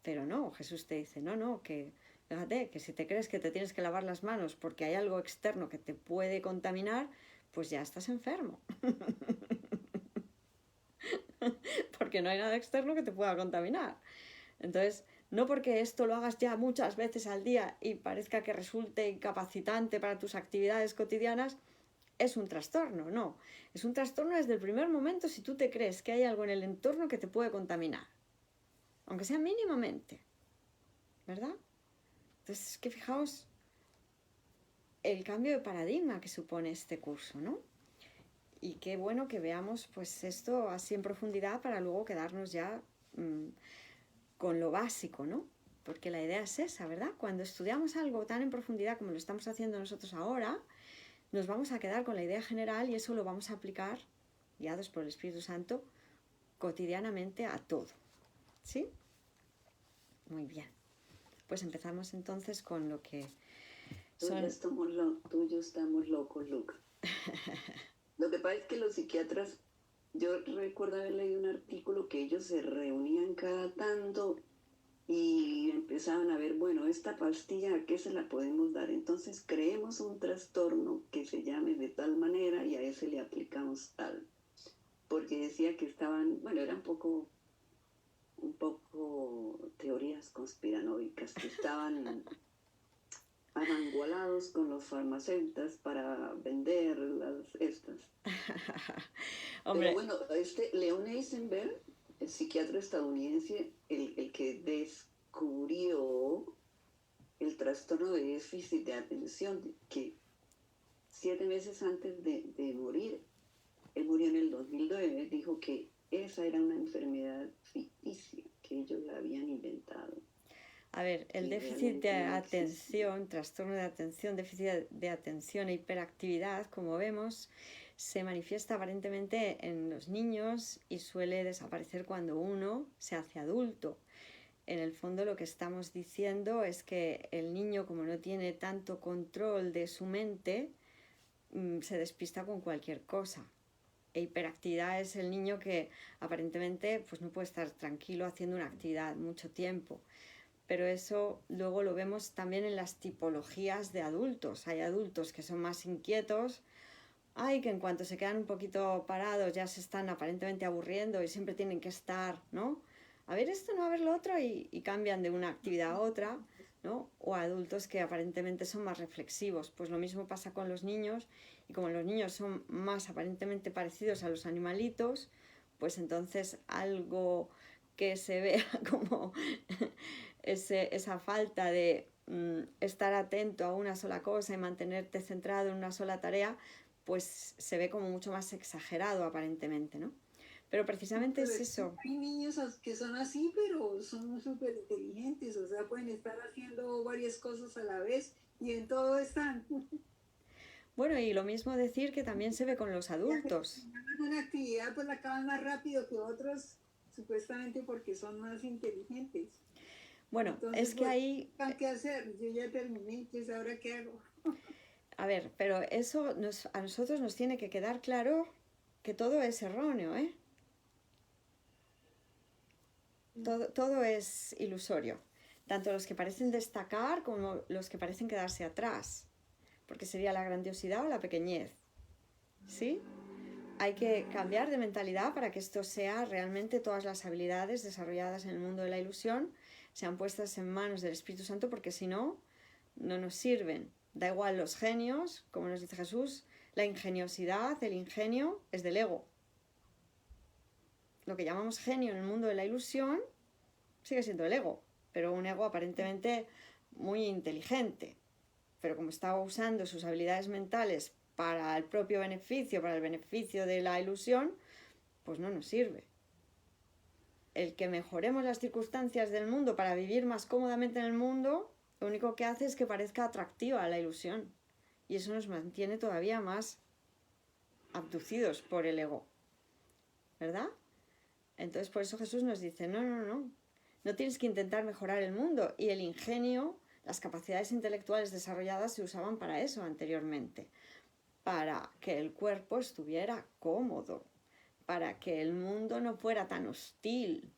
Pero no, Jesús te dice, no, que fíjate, que si te crees que te tienes que lavar las manos porque hay algo externo que te puede contaminar, pues ya estás enfermo. Porque no hay nada externo que te pueda contaminar. Entonces, no porque esto lo hagas ya muchas veces al día y parezca que resulte incapacitante para tus actividades cotidianas, es un trastorno, no. Es un trastorno desde el primer momento si tú te crees que hay algo en el entorno que te puede contaminar. Aunque sea mínimamente. ¿Verdad? Entonces, es que fijaos el cambio de paradigma que supone este curso, ¿no? Y qué bueno que veamos pues esto así en profundidad para luego quedarnos ya con lo básico, ¿no? Porque la idea es esa, ¿verdad? Cuando estudiamos algo tan en profundidad como lo estamos haciendo nosotros ahora, nos vamos a quedar con la idea general y eso lo vamos a aplicar, guiados por el Espíritu Santo, cotidianamente a todo. ¿Sí? Muy bien. Pues empezamos entonces con lo que son... Tú y yo estamos locos, Luca. Lo que pasa es que los psiquiatras, yo recuerdo haber leído un artículo que ellos se reunían cada tanto y empezaban a ver, bueno, esta pastilla, ¿a qué se la podemos dar? Entonces creemos un trastorno que se llame de tal manera y a ese le aplicamos tal. Porque decía que estaban, bueno, era un poco teorías conspiranoicas, que estaban amangualados con los farmacéuticos para vender estas. Hombre. Pero bueno, Leon Eisenberg, el psiquiatra estadounidense, el que descubrió el trastorno de déficit de atención, que 7 meses antes de morir, él murió en el 2009, dijo que esa era una enfermedad ficticia, que ellos la habían inventado. A ver, el déficit de atención, trastorno de atención, déficit de atención e hiperactividad, como vemos, se manifiesta aparentemente en los niños y suele desaparecer cuando uno se hace adulto. En el fondo lo que estamos diciendo es que el niño, como no tiene tanto control de su mente, se despista con cualquier cosa. E hiperactividad es el niño que aparentemente pues, no puede estar tranquilo haciendo una actividad mucho tiempo. Pero eso luego lo vemos también en las tipologías de adultos. Hay adultos que son más inquietos, que en cuanto se quedan un poquito parados ya se están aparentemente aburriendo y siempre tienen que estar, ¿no? A ver esto, no a ver lo otro y cambian de una actividad a otra, ¿no? O adultos que aparentemente son más reflexivos. Pues lo mismo pasa con los niños y como los niños son más aparentemente parecidos a los animalitos, pues entonces algo que se vea como esa falta de estar atento a una sola cosa y mantenerte centrado en una sola tarea, pues se ve como mucho más exagerado aparentemente, ¿no? Pero precisamente es eso. Hay niños que son así, pero son súper inteligentes, o sea, pueden estar haciendo varias cosas a la vez y en todo están. Bueno, y lo mismo decir que también se ve con los adultos. Una actividad pues la acaban más rápido que otros, supuestamente porque son más inteligentes. Bueno, entonces, es que ahí... ¿Qué hacer? Yo ya terminé, entonces ¿ahora qué hago? A ver, pero eso a nosotros nos tiene que quedar claro que todo es erróneo, ¿eh? Todo es ilusorio. Tanto los que parecen destacar como los que parecen quedarse atrás. Porque sería la grandiosidad o la pequeñez. ¿Sí? Hay que cambiar de mentalidad para que esto sea realmente todas las habilidades desarrolladas en el mundo de la ilusión sean puestas en manos del Espíritu Santo, porque si no, no nos sirven. Da igual los genios, como nos dice Jesús, la ingeniosidad, el ingenio es del ego. Lo que llamamos genio en el mundo de la ilusión sigue siendo el ego, pero un ego aparentemente muy inteligente. Pero como estaba usando sus habilidades mentales para el propio beneficio, para el beneficio de la ilusión, pues no nos sirve. El que mejoremos las circunstancias del mundo para vivir más cómodamente en el mundo, lo único que hace es que parezca atractiva la ilusión. Y eso nos mantiene todavía más abducidos por el ego. ¿Verdad? Entonces por eso Jesús nos dice, no tienes que intentar mejorar el mundo. Y el ingenio las capacidades intelectuales desarrolladas se usaban para eso anteriormente, para que el cuerpo estuviera cómodo, para que el mundo no fuera tan hostil,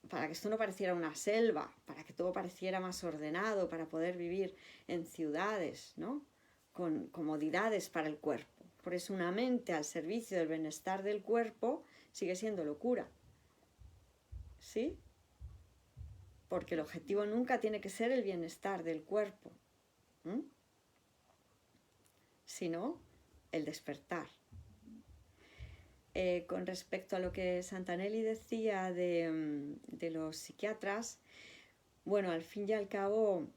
para que esto no pareciera una selva, para que todo pareciera más ordenado, para poder vivir en ciudades, ¿no? Con comodidades para el cuerpo. Por eso una mente al servicio del bienestar del cuerpo sigue siendo locura, ¿sí? Porque el objetivo nunca tiene que ser el bienestar del cuerpo, sino el despertar. Con respecto a lo que Santanelli decía de los psiquiatras, bueno, al fin y al cabo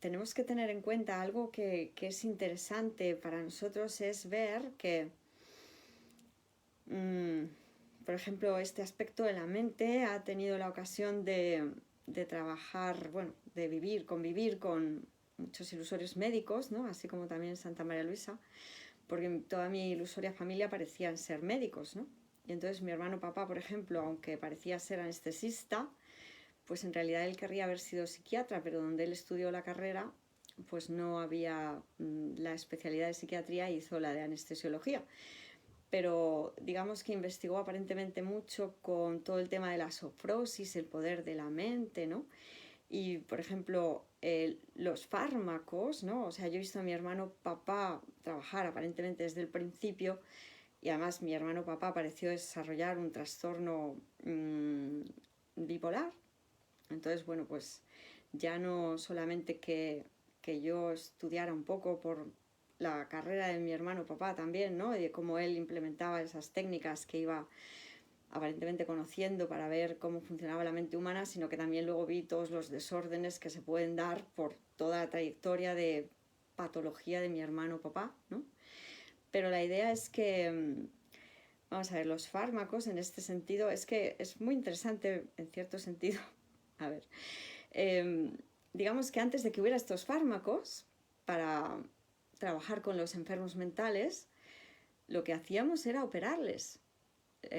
tenemos que tener en cuenta algo que es interesante para nosotros, es ver que, por ejemplo, este aspecto de la mente ha tenido la ocasión de trabajar, bueno, de convivir con muchos ilusorios médicos, ¿no? Así como también Santa María Luisa, porque toda mi ilusoria familia parecían ser médicos, ¿no? Y entonces mi hermano papá, por ejemplo, aunque parecía ser anestesista, pues en realidad él querría haber sido psiquiatra, pero donde él estudió la carrera, pues no había la especialidad de psiquiatría, hizo la de anestesiología. Pero digamos que investigó aparentemente mucho con todo el tema de la sofrosis, el poder de la mente, ¿no? Y, por ejemplo, los fármacos, ¿no? O sea, yo he visto a mi hermano papá trabajar aparentemente desde el principio, y además mi hermano papá pareció desarrollar un trastorno bipolar. Entonces, bueno, pues ya no solamente que yo estudiara un poco por la carrera de mi hermano papá también, ¿no? Y de cómo él implementaba esas técnicas que iba aparentemente conociendo para ver cómo funcionaba la mente humana, sino que también luego vi todos los desórdenes que se pueden dar por toda la trayectoria de patología de mi hermano papá, ¿no? Pero la idea es que, vamos a ver, los fármacos en este sentido, es que es muy interesante en cierto sentido. A ver, digamos que antes de que hubiera estos fármacos para trabajar con los enfermos mentales, lo que hacíamos era operarles.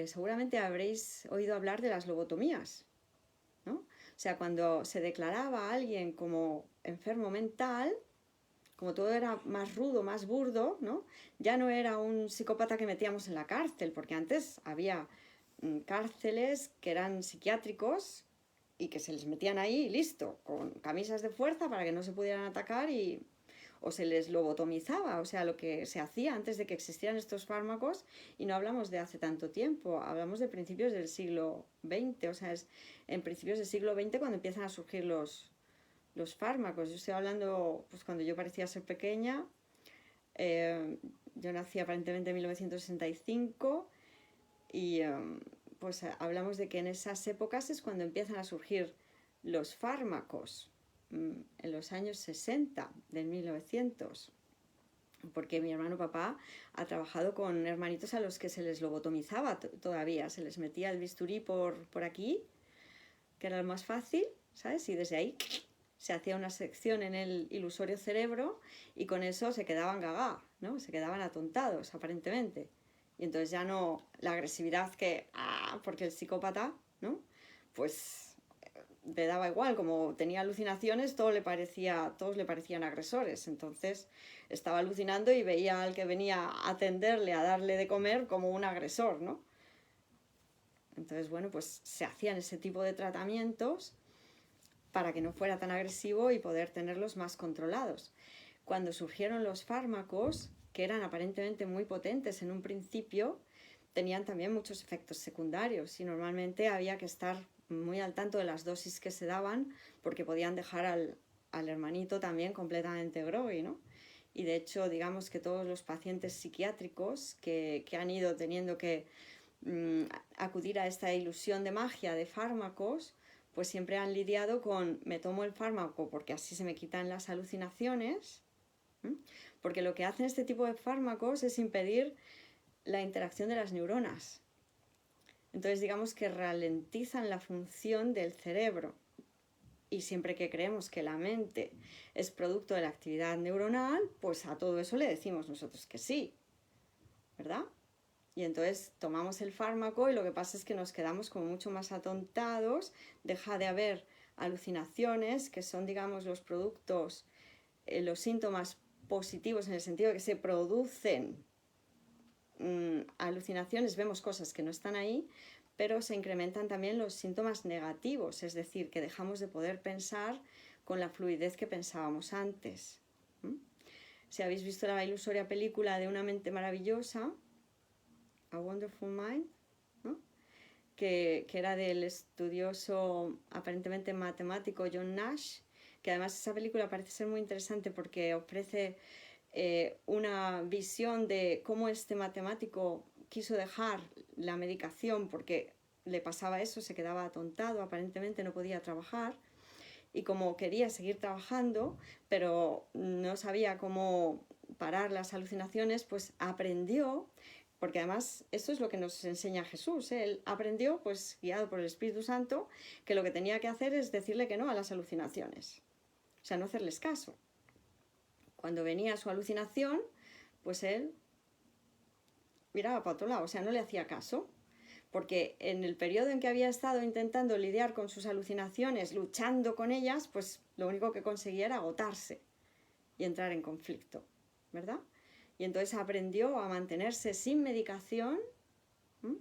Seguramente habréis oído hablar de las lobotomías, ¿no? O sea, cuando se declaraba a alguien como enfermo mental, como todo era más rudo, más burdo, ¿no? Ya no era un psicópata que metíamos en la cárcel, porque antes había cárceles que eran psiquiátricos y que se les metían ahí y listo, con camisas de fuerza para que no se pudieran atacar o se les lobotomizaba, o sea, lo que se hacía antes de que existieran estos fármacos, y no hablamos de hace tanto tiempo, hablamos de principios del siglo XX, o sea, es en principios del siglo XX cuando empiezan a surgir los fármacos. Yo estoy hablando, pues cuando yo parecía ser pequeña, yo nací aparentemente en 1965 y pues hablamos de que en esas épocas es cuando empiezan a surgir los fármacos, en los años 60 del 1900, porque mi hermano papá ha trabajado con hermanitos a los que se les lobotomizaba todavía, se les metía el bisturí por aquí, que era lo más fácil, ¿sabes? Y desde ahí se hacía una sección en el ilusorio cerebro y con eso se quedaban gaga, ¿no? Se quedaban atontados aparentemente. Y entonces ya no la agresividad porque el psicópata, ¿no? Pues le daba igual, como tenía alucinaciones, todos le parecían agresores. Entonces estaba alucinando y veía al que venía a atenderle, a darle de comer, como un agresor, ¿no? Entonces, bueno, pues se hacían ese tipo de tratamientos para que no fuera tan agresivo y poder tenerlos más controlados. Cuando surgieron los fármacos, que eran aparentemente muy potentes en un principio, tenían también muchos efectos secundarios y normalmente había que estar muy al tanto de las dosis que se daban porque podían dejar al hermanito también completamente groggy, ¿no? Y de hecho, digamos que todos los pacientes psiquiátricos que han ido teniendo que acudir a esta ilusión de magia de fármacos, pues siempre han lidiado con me tomo el fármaco porque así se me quitan las alucinaciones, porque lo que hacen este tipo de fármacos es impedir la interacción de las neuronas. Entonces digamos que ralentizan la función del cerebro y siempre que creemos que la mente es producto de la actividad neuronal, pues a todo eso le decimos nosotros que sí, ¿verdad? Y entonces tomamos el fármaco y lo que pasa es que nos quedamos como mucho más atontados, deja de haber alucinaciones, que son, digamos, los productos, los síntomas positivos en el sentido de que se producen alucinaciones, vemos cosas que no están ahí, pero se incrementan también los síntomas negativos, es decir, que dejamos de poder pensar con la fluidez que pensábamos antes. Si habéis visto la ilusoria película de Una mente maravillosa, A Wonderful Mind, ¿no? que era del estudioso, aparentemente matemático John Nash, que además esa película parece ser muy interesante porque ofrece una visión de cómo este matemático quiso dejar la medicación porque le pasaba eso, se quedaba atontado, aparentemente no podía trabajar, y como quería seguir trabajando, pero no sabía cómo parar las alucinaciones, pues aprendió, porque además esto es lo que nos enseña Jesús, ¿eh? Él aprendió, pues guiado por el Espíritu Santo, que lo que tenía que hacer es decirle que no a las alucinaciones, o sea, no hacerles caso. Cuando venía su alucinación, pues él miraba para otro lado, o sea, no le hacía caso, porque en el periodo en que había estado intentando lidiar con sus alucinaciones, luchando con ellas, pues lo único que conseguía era agotarse y entrar en conflicto, ¿verdad? Y entonces aprendió a mantenerse sin medicación. Lo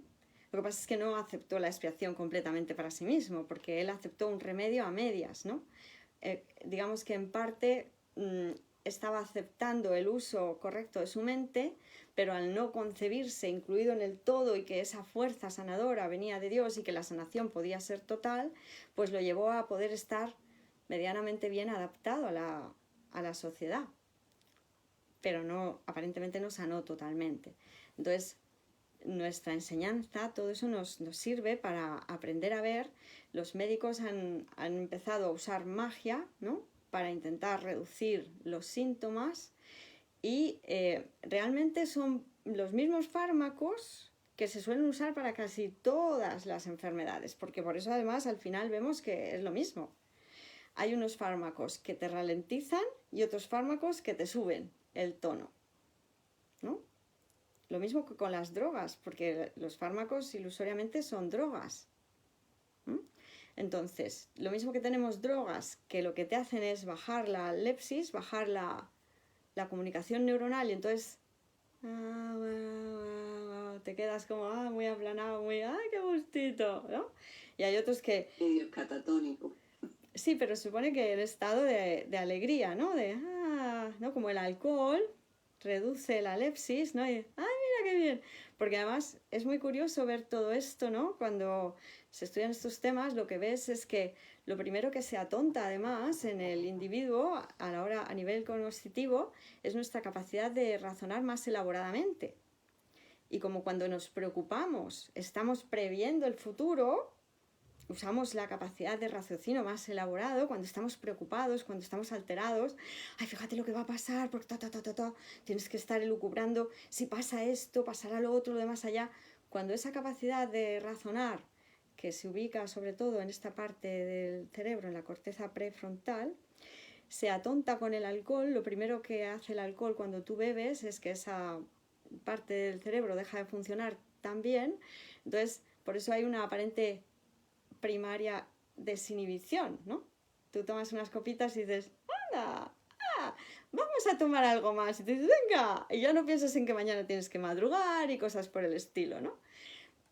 que pasa es que no aceptó la expiación completamente para sí mismo, porque él aceptó un remedio a medias, ¿no? Digamos que en parte estaba aceptando el uso correcto de su mente, pero al no concebirse incluido en el todo y que esa fuerza sanadora venía de Dios y que la sanación podía ser total, pues lo llevó a poder estar medianamente bien adaptado a la sociedad, pero no, aparentemente no sanó totalmente. Entonces, nuestra enseñanza, todo eso nos sirve para aprender a ver. Los médicos han empezado a usar magia, ¿no?, para intentar reducir los síntomas, y realmente son los mismos fármacos que se suelen usar para casi todas las enfermedades, porque por eso además al final vemos que es lo mismo. Hay unos fármacos que te ralentizan y otros fármacos que te suben el tono, ¿no? Lo mismo que con las drogas, porque los fármacos ilusoriamente son drogas. Entonces, lo mismo que tenemos drogas que lo que te hacen es bajar la lepsis, bajar la comunicación neuronal, y entonces te quedas como muy aplanado, muy qué gustito, ¿no? Y hay otros que... medio catatónico. Sí, pero supone que el estado de alegría, ¿no? ¿no? Como el alcohol reduce la lepsis, ¿no? Y, mira qué bien. Porque además es muy curioso ver todo esto, ¿no? Cuando se estudian estos temas, lo que ves es que lo primero que se atonta además en el individuo a nivel cognitivo es nuestra capacidad de razonar más elaboradamente. Y como cuando nos preocupamos estamos previendo el futuro, usamos la capacidad de raciocinio más elaborado cuando estamos preocupados, cuando estamos alterados. Fíjate lo que va a pasar, porque tienes que estar elucubrando si pasa esto, pasará lo otro, lo de más allá. Cuando esa capacidad de razonar, que se ubica sobre todo en esta parte del cerebro, en la corteza prefrontal, se atonta con el alcohol, lo primero que hace el alcohol cuando tú bebes es que esa parte del cerebro deja de funcionar tan bien. Entonces, por eso hay una aparente primaria desinhibición, ¿no? Tú tomas unas copitas y dices, ¡anda! Vamos a tomar algo más. Y te dices, venga. Y ya no piensas en que mañana tienes que madrugar y cosas por el estilo, ¿no?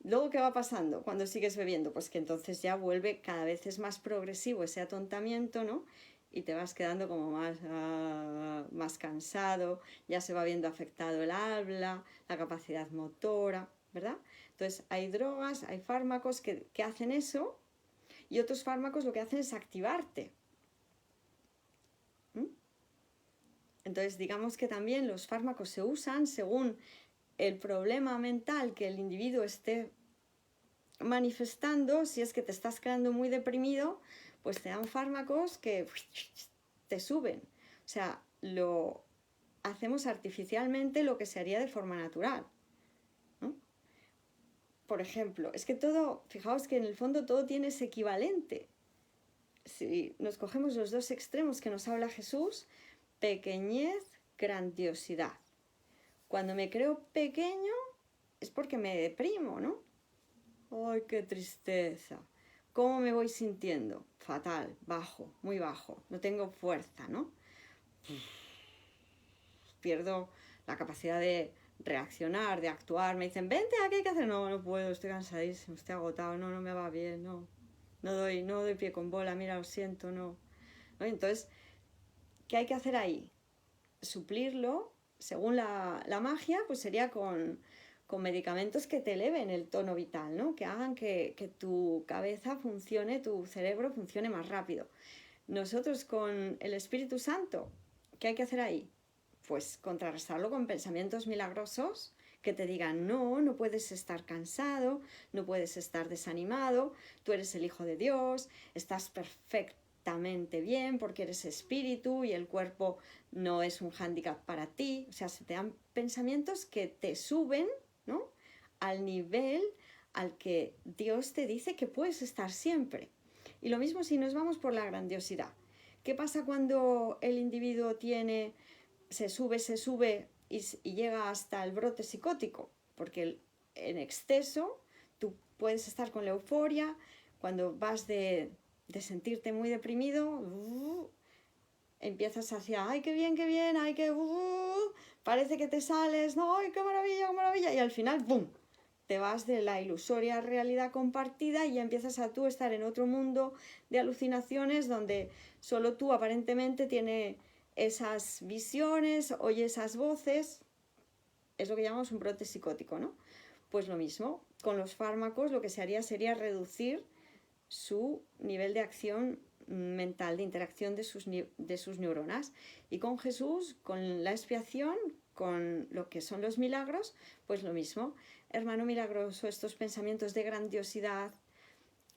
Luego, ¿qué va pasando cuando sigues bebiendo? Pues que entonces ya vuelve, cada vez es más progresivo ese atontamiento, ¿no? Y te vas quedando como más cansado, ya se va viendo afectado el habla, la capacidad motora, ¿verdad? Entonces hay drogas, hay fármacos que hacen eso, y otros fármacos lo que hacen es activarte. Entonces digamos que también los fármacos se usan según el problema mental que el individuo esté manifestando. Si es que te estás quedando muy deprimido, pues te dan fármacos que te suben. O sea, lo hacemos artificialmente lo que se haría de forma natural. Por ejemplo, es que todo, fijaos que en el fondo todo tiene ese equivalente. Si nos cogemos los dos extremos que nos habla Jesús, pequeñez, grandiosidad. Cuando me creo pequeño es porque me deprimo, ¿no? ¡Ay, qué tristeza! ¿Cómo me voy sintiendo? Fatal, bajo, muy bajo, no tengo fuerza, ¿no? Pierdo la capacidad de reaccionar, de actuar. Me dicen, vente, ¿qué hay que hacer? No, no puedo, estoy cansadísimo, estoy agotado, no me va bien, no doy pie con bola, mira, lo siento, no. Entonces, ¿qué hay que hacer ahí? Suplirlo, según la magia, pues sería con medicamentos que te eleven el tono vital, ¿no? Que hagan que tu cabeza funcione, tu cerebro funcione más rápido. Nosotros con el Espíritu Santo, ¿qué hay que hacer ahí? Pues contrarrestarlo con pensamientos milagrosos que te digan, no puedes estar cansado, no puedes estar desanimado, tú eres el Hijo de Dios, estás perfectamente bien porque eres espíritu y el cuerpo no es un hándicap para ti. O sea, se te dan pensamientos que te suben, ¿no?, al nivel al que Dios te dice que puedes estar siempre. Y lo mismo si nos vamos por la grandiosidad. ¿Qué pasa cuando el individuo se sube y llega hasta el brote psicótico? Porque en exceso tú puedes estar con la euforia, cuando vas de sentirte muy deprimido, empiezas hacia, ¡ay, qué bien, ay, qué... parece que te sales, no, ¡ay, qué maravilla! Y al final, ¡bum!, te vas de la ilusoria realidad compartida y ya empiezas a tú estar en otro mundo de alucinaciones donde solo tú aparentemente tienes esas visiones, oyes esas voces. Es lo que llamamos un brote psicótico, ¿no? Pues lo mismo, con los fármacos lo que se haría sería reducir su nivel de acción mental, de interacción de sus neuronas. Y con Jesús, con la expiación, con lo que son los milagros, pues lo mismo. Hermano milagroso, estos pensamientos de grandiosidad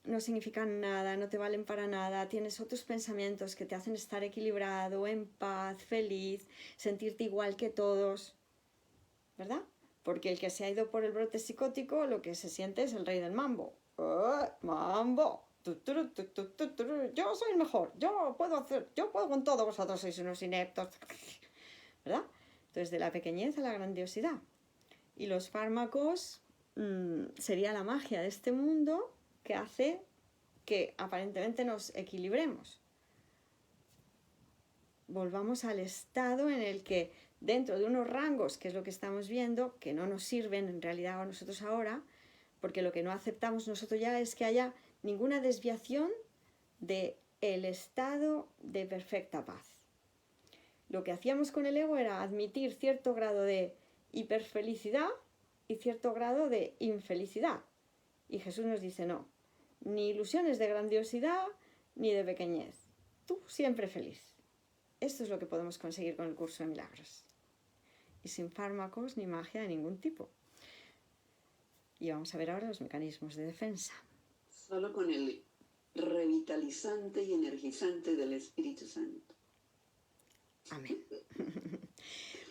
no significan nada, no te valen para nada, tienes otros pensamientos que te hacen estar equilibrado, en paz, feliz, sentirte igual que todos, ¿verdad? Porque el que se ha ido por el brote psicótico lo que se siente es el rey del mambo. ¡Mambo! Yo soy el mejor, yo puedo con todo, vosotros sois unos ineptos, ¿verdad? Entonces, de la pequeñez a la grandiosidad. Y los fármacos sería la magia de este mundo que hace que aparentemente nos equilibremos. Volvamos al estado en el que dentro de unos rangos, que es lo que estamos viendo, que no nos sirven en realidad a nosotros ahora, porque lo que no aceptamos nosotros ya es que haya ninguna desviación del estado de perfecta paz. Lo que hacíamos con el ego era admitir cierto grado de hiperfelicidad y cierto grado de infelicidad. Y Jesús nos dice, no, ni ilusiones de grandiosidad ni de pequeñez. Tú siempre feliz. Esto es lo que podemos conseguir con el curso de milagros. Y sin fármacos ni magia de ningún tipo. Y vamos a ver ahora los mecanismos de defensa. Solo con el revitalizante y energizante del Espíritu Santo. Amén.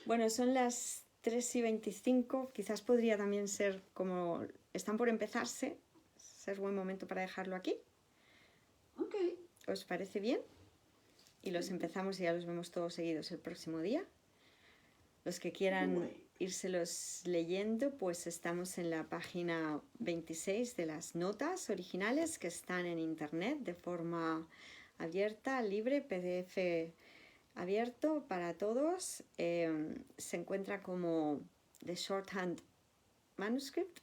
Bueno, son las 3:25. Quizás podría también ser como están por empezarse. Ser buen momento para dejarlo aquí. Ok. ¿Os parece bien? Y los empezamos y ya los vemos todos seguidos el próximo día. Los que quieran írselos leyendo, pues estamos en la página 26 de las notas originales que están en internet de forma abierta, libre, PDF abierto para todos. Se encuentra como The Shorthand Manuscript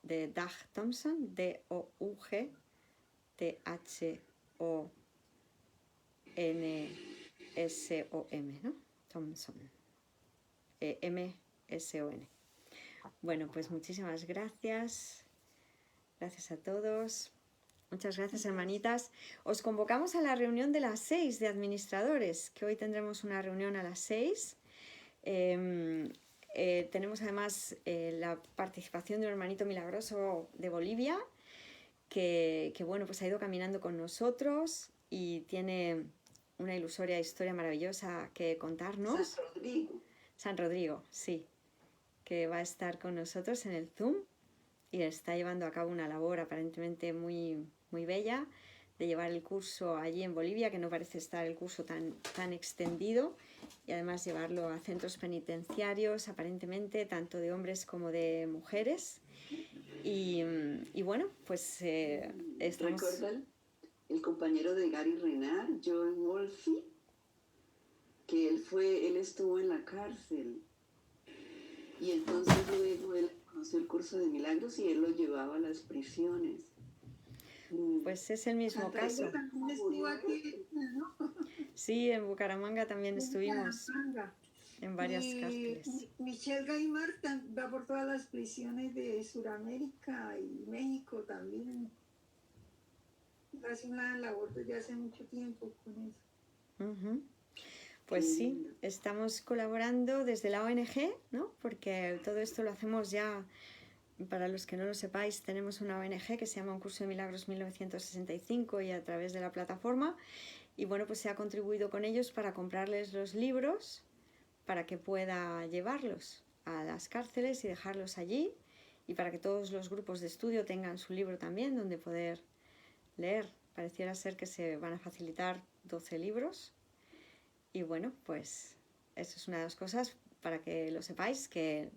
de Doug Thompson, D-O-U-G T-H-O-N-S-O-M, ¿no? Thompson. M-S-O-N. Bueno, pues muchísimas gracias. Gracias a todos. Muchas gracias, hermanitas. Os convocamos a la reunión de las 6 de administradores, que hoy tendremos una reunión a las 6. Tenemos además la participación de un hermanito milagroso de Bolivia, que bueno, pues ha ido caminando con nosotros y tiene una ilusoria historia maravillosa que contarnos. San Rodrigo, sí, que va a estar con nosotros en el Zoom y está llevando a cabo una labor aparentemente muy, muy bella de llevar el curso allí en Bolivia, que no parece estar el curso tan extendido, y además llevarlo a centros penitenciarios, aparentemente, tanto de hombres como de mujeres. Y bueno, pues estamos... ¿Recuerdan el compañero de Gary Renard, Joel Wolfe? Que él estuvo en la cárcel. Y entonces luego él conoció el curso de milagros y él lo llevaba a las prisiones. Pues es el mismo caso. También estuvo aquí, ¿no? Sí, en Bucaramanga también estuvimos en varias cárceles. Michelle Gaimard va por todas las prisiones de Sudamérica y México también. Hace una labor desde hace mucho tiempo con eso. Pues sí, estamos colaborando desde la ONG, ¿no? Porque todo esto lo hacemos ya, para los que no lo sepáis, tenemos una ONG que se llama Un Curso de Milagros 1965 y a través de la plataforma. Y bueno, pues se ha contribuido con ellos para comprarles los libros para que pueda llevarlos a las cárceles y dejarlos allí, y para que todos los grupos de estudio tengan su libro también donde poder leer. Pareciera ser que se van a facilitar 12 libros. Y bueno, pues eso es una de las cosas para que lo sepáis, que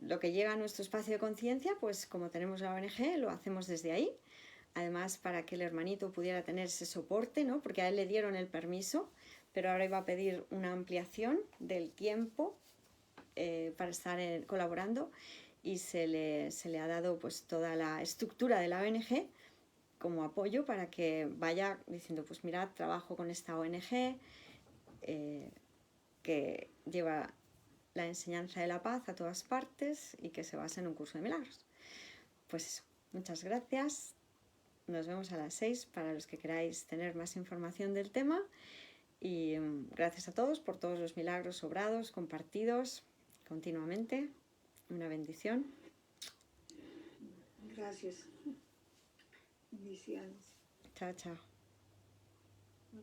lo que llega a nuestro espacio de conciencia, pues como tenemos la ONG, lo hacemos desde ahí. Además, para que el hermanito pudiera tener ese soporte, ¿no? Porque a él le dieron el permiso, pero ahora iba a pedir una ampliación del tiempo para estar colaborando, y se le ha dado pues toda la estructura de la ONG como apoyo para que vaya diciendo, pues mirad, trabajo con esta ONG que lleva la enseñanza de la paz a todas partes y que se basa en un curso de milagros. Pues eso, muchas gracias. Nos vemos a las 6 para los que queráis tener más información del tema, y gracias a todos por todos los milagros obrados, compartidos continuamente. Una bendición. Gracias. Bendiciones. Chao, chao.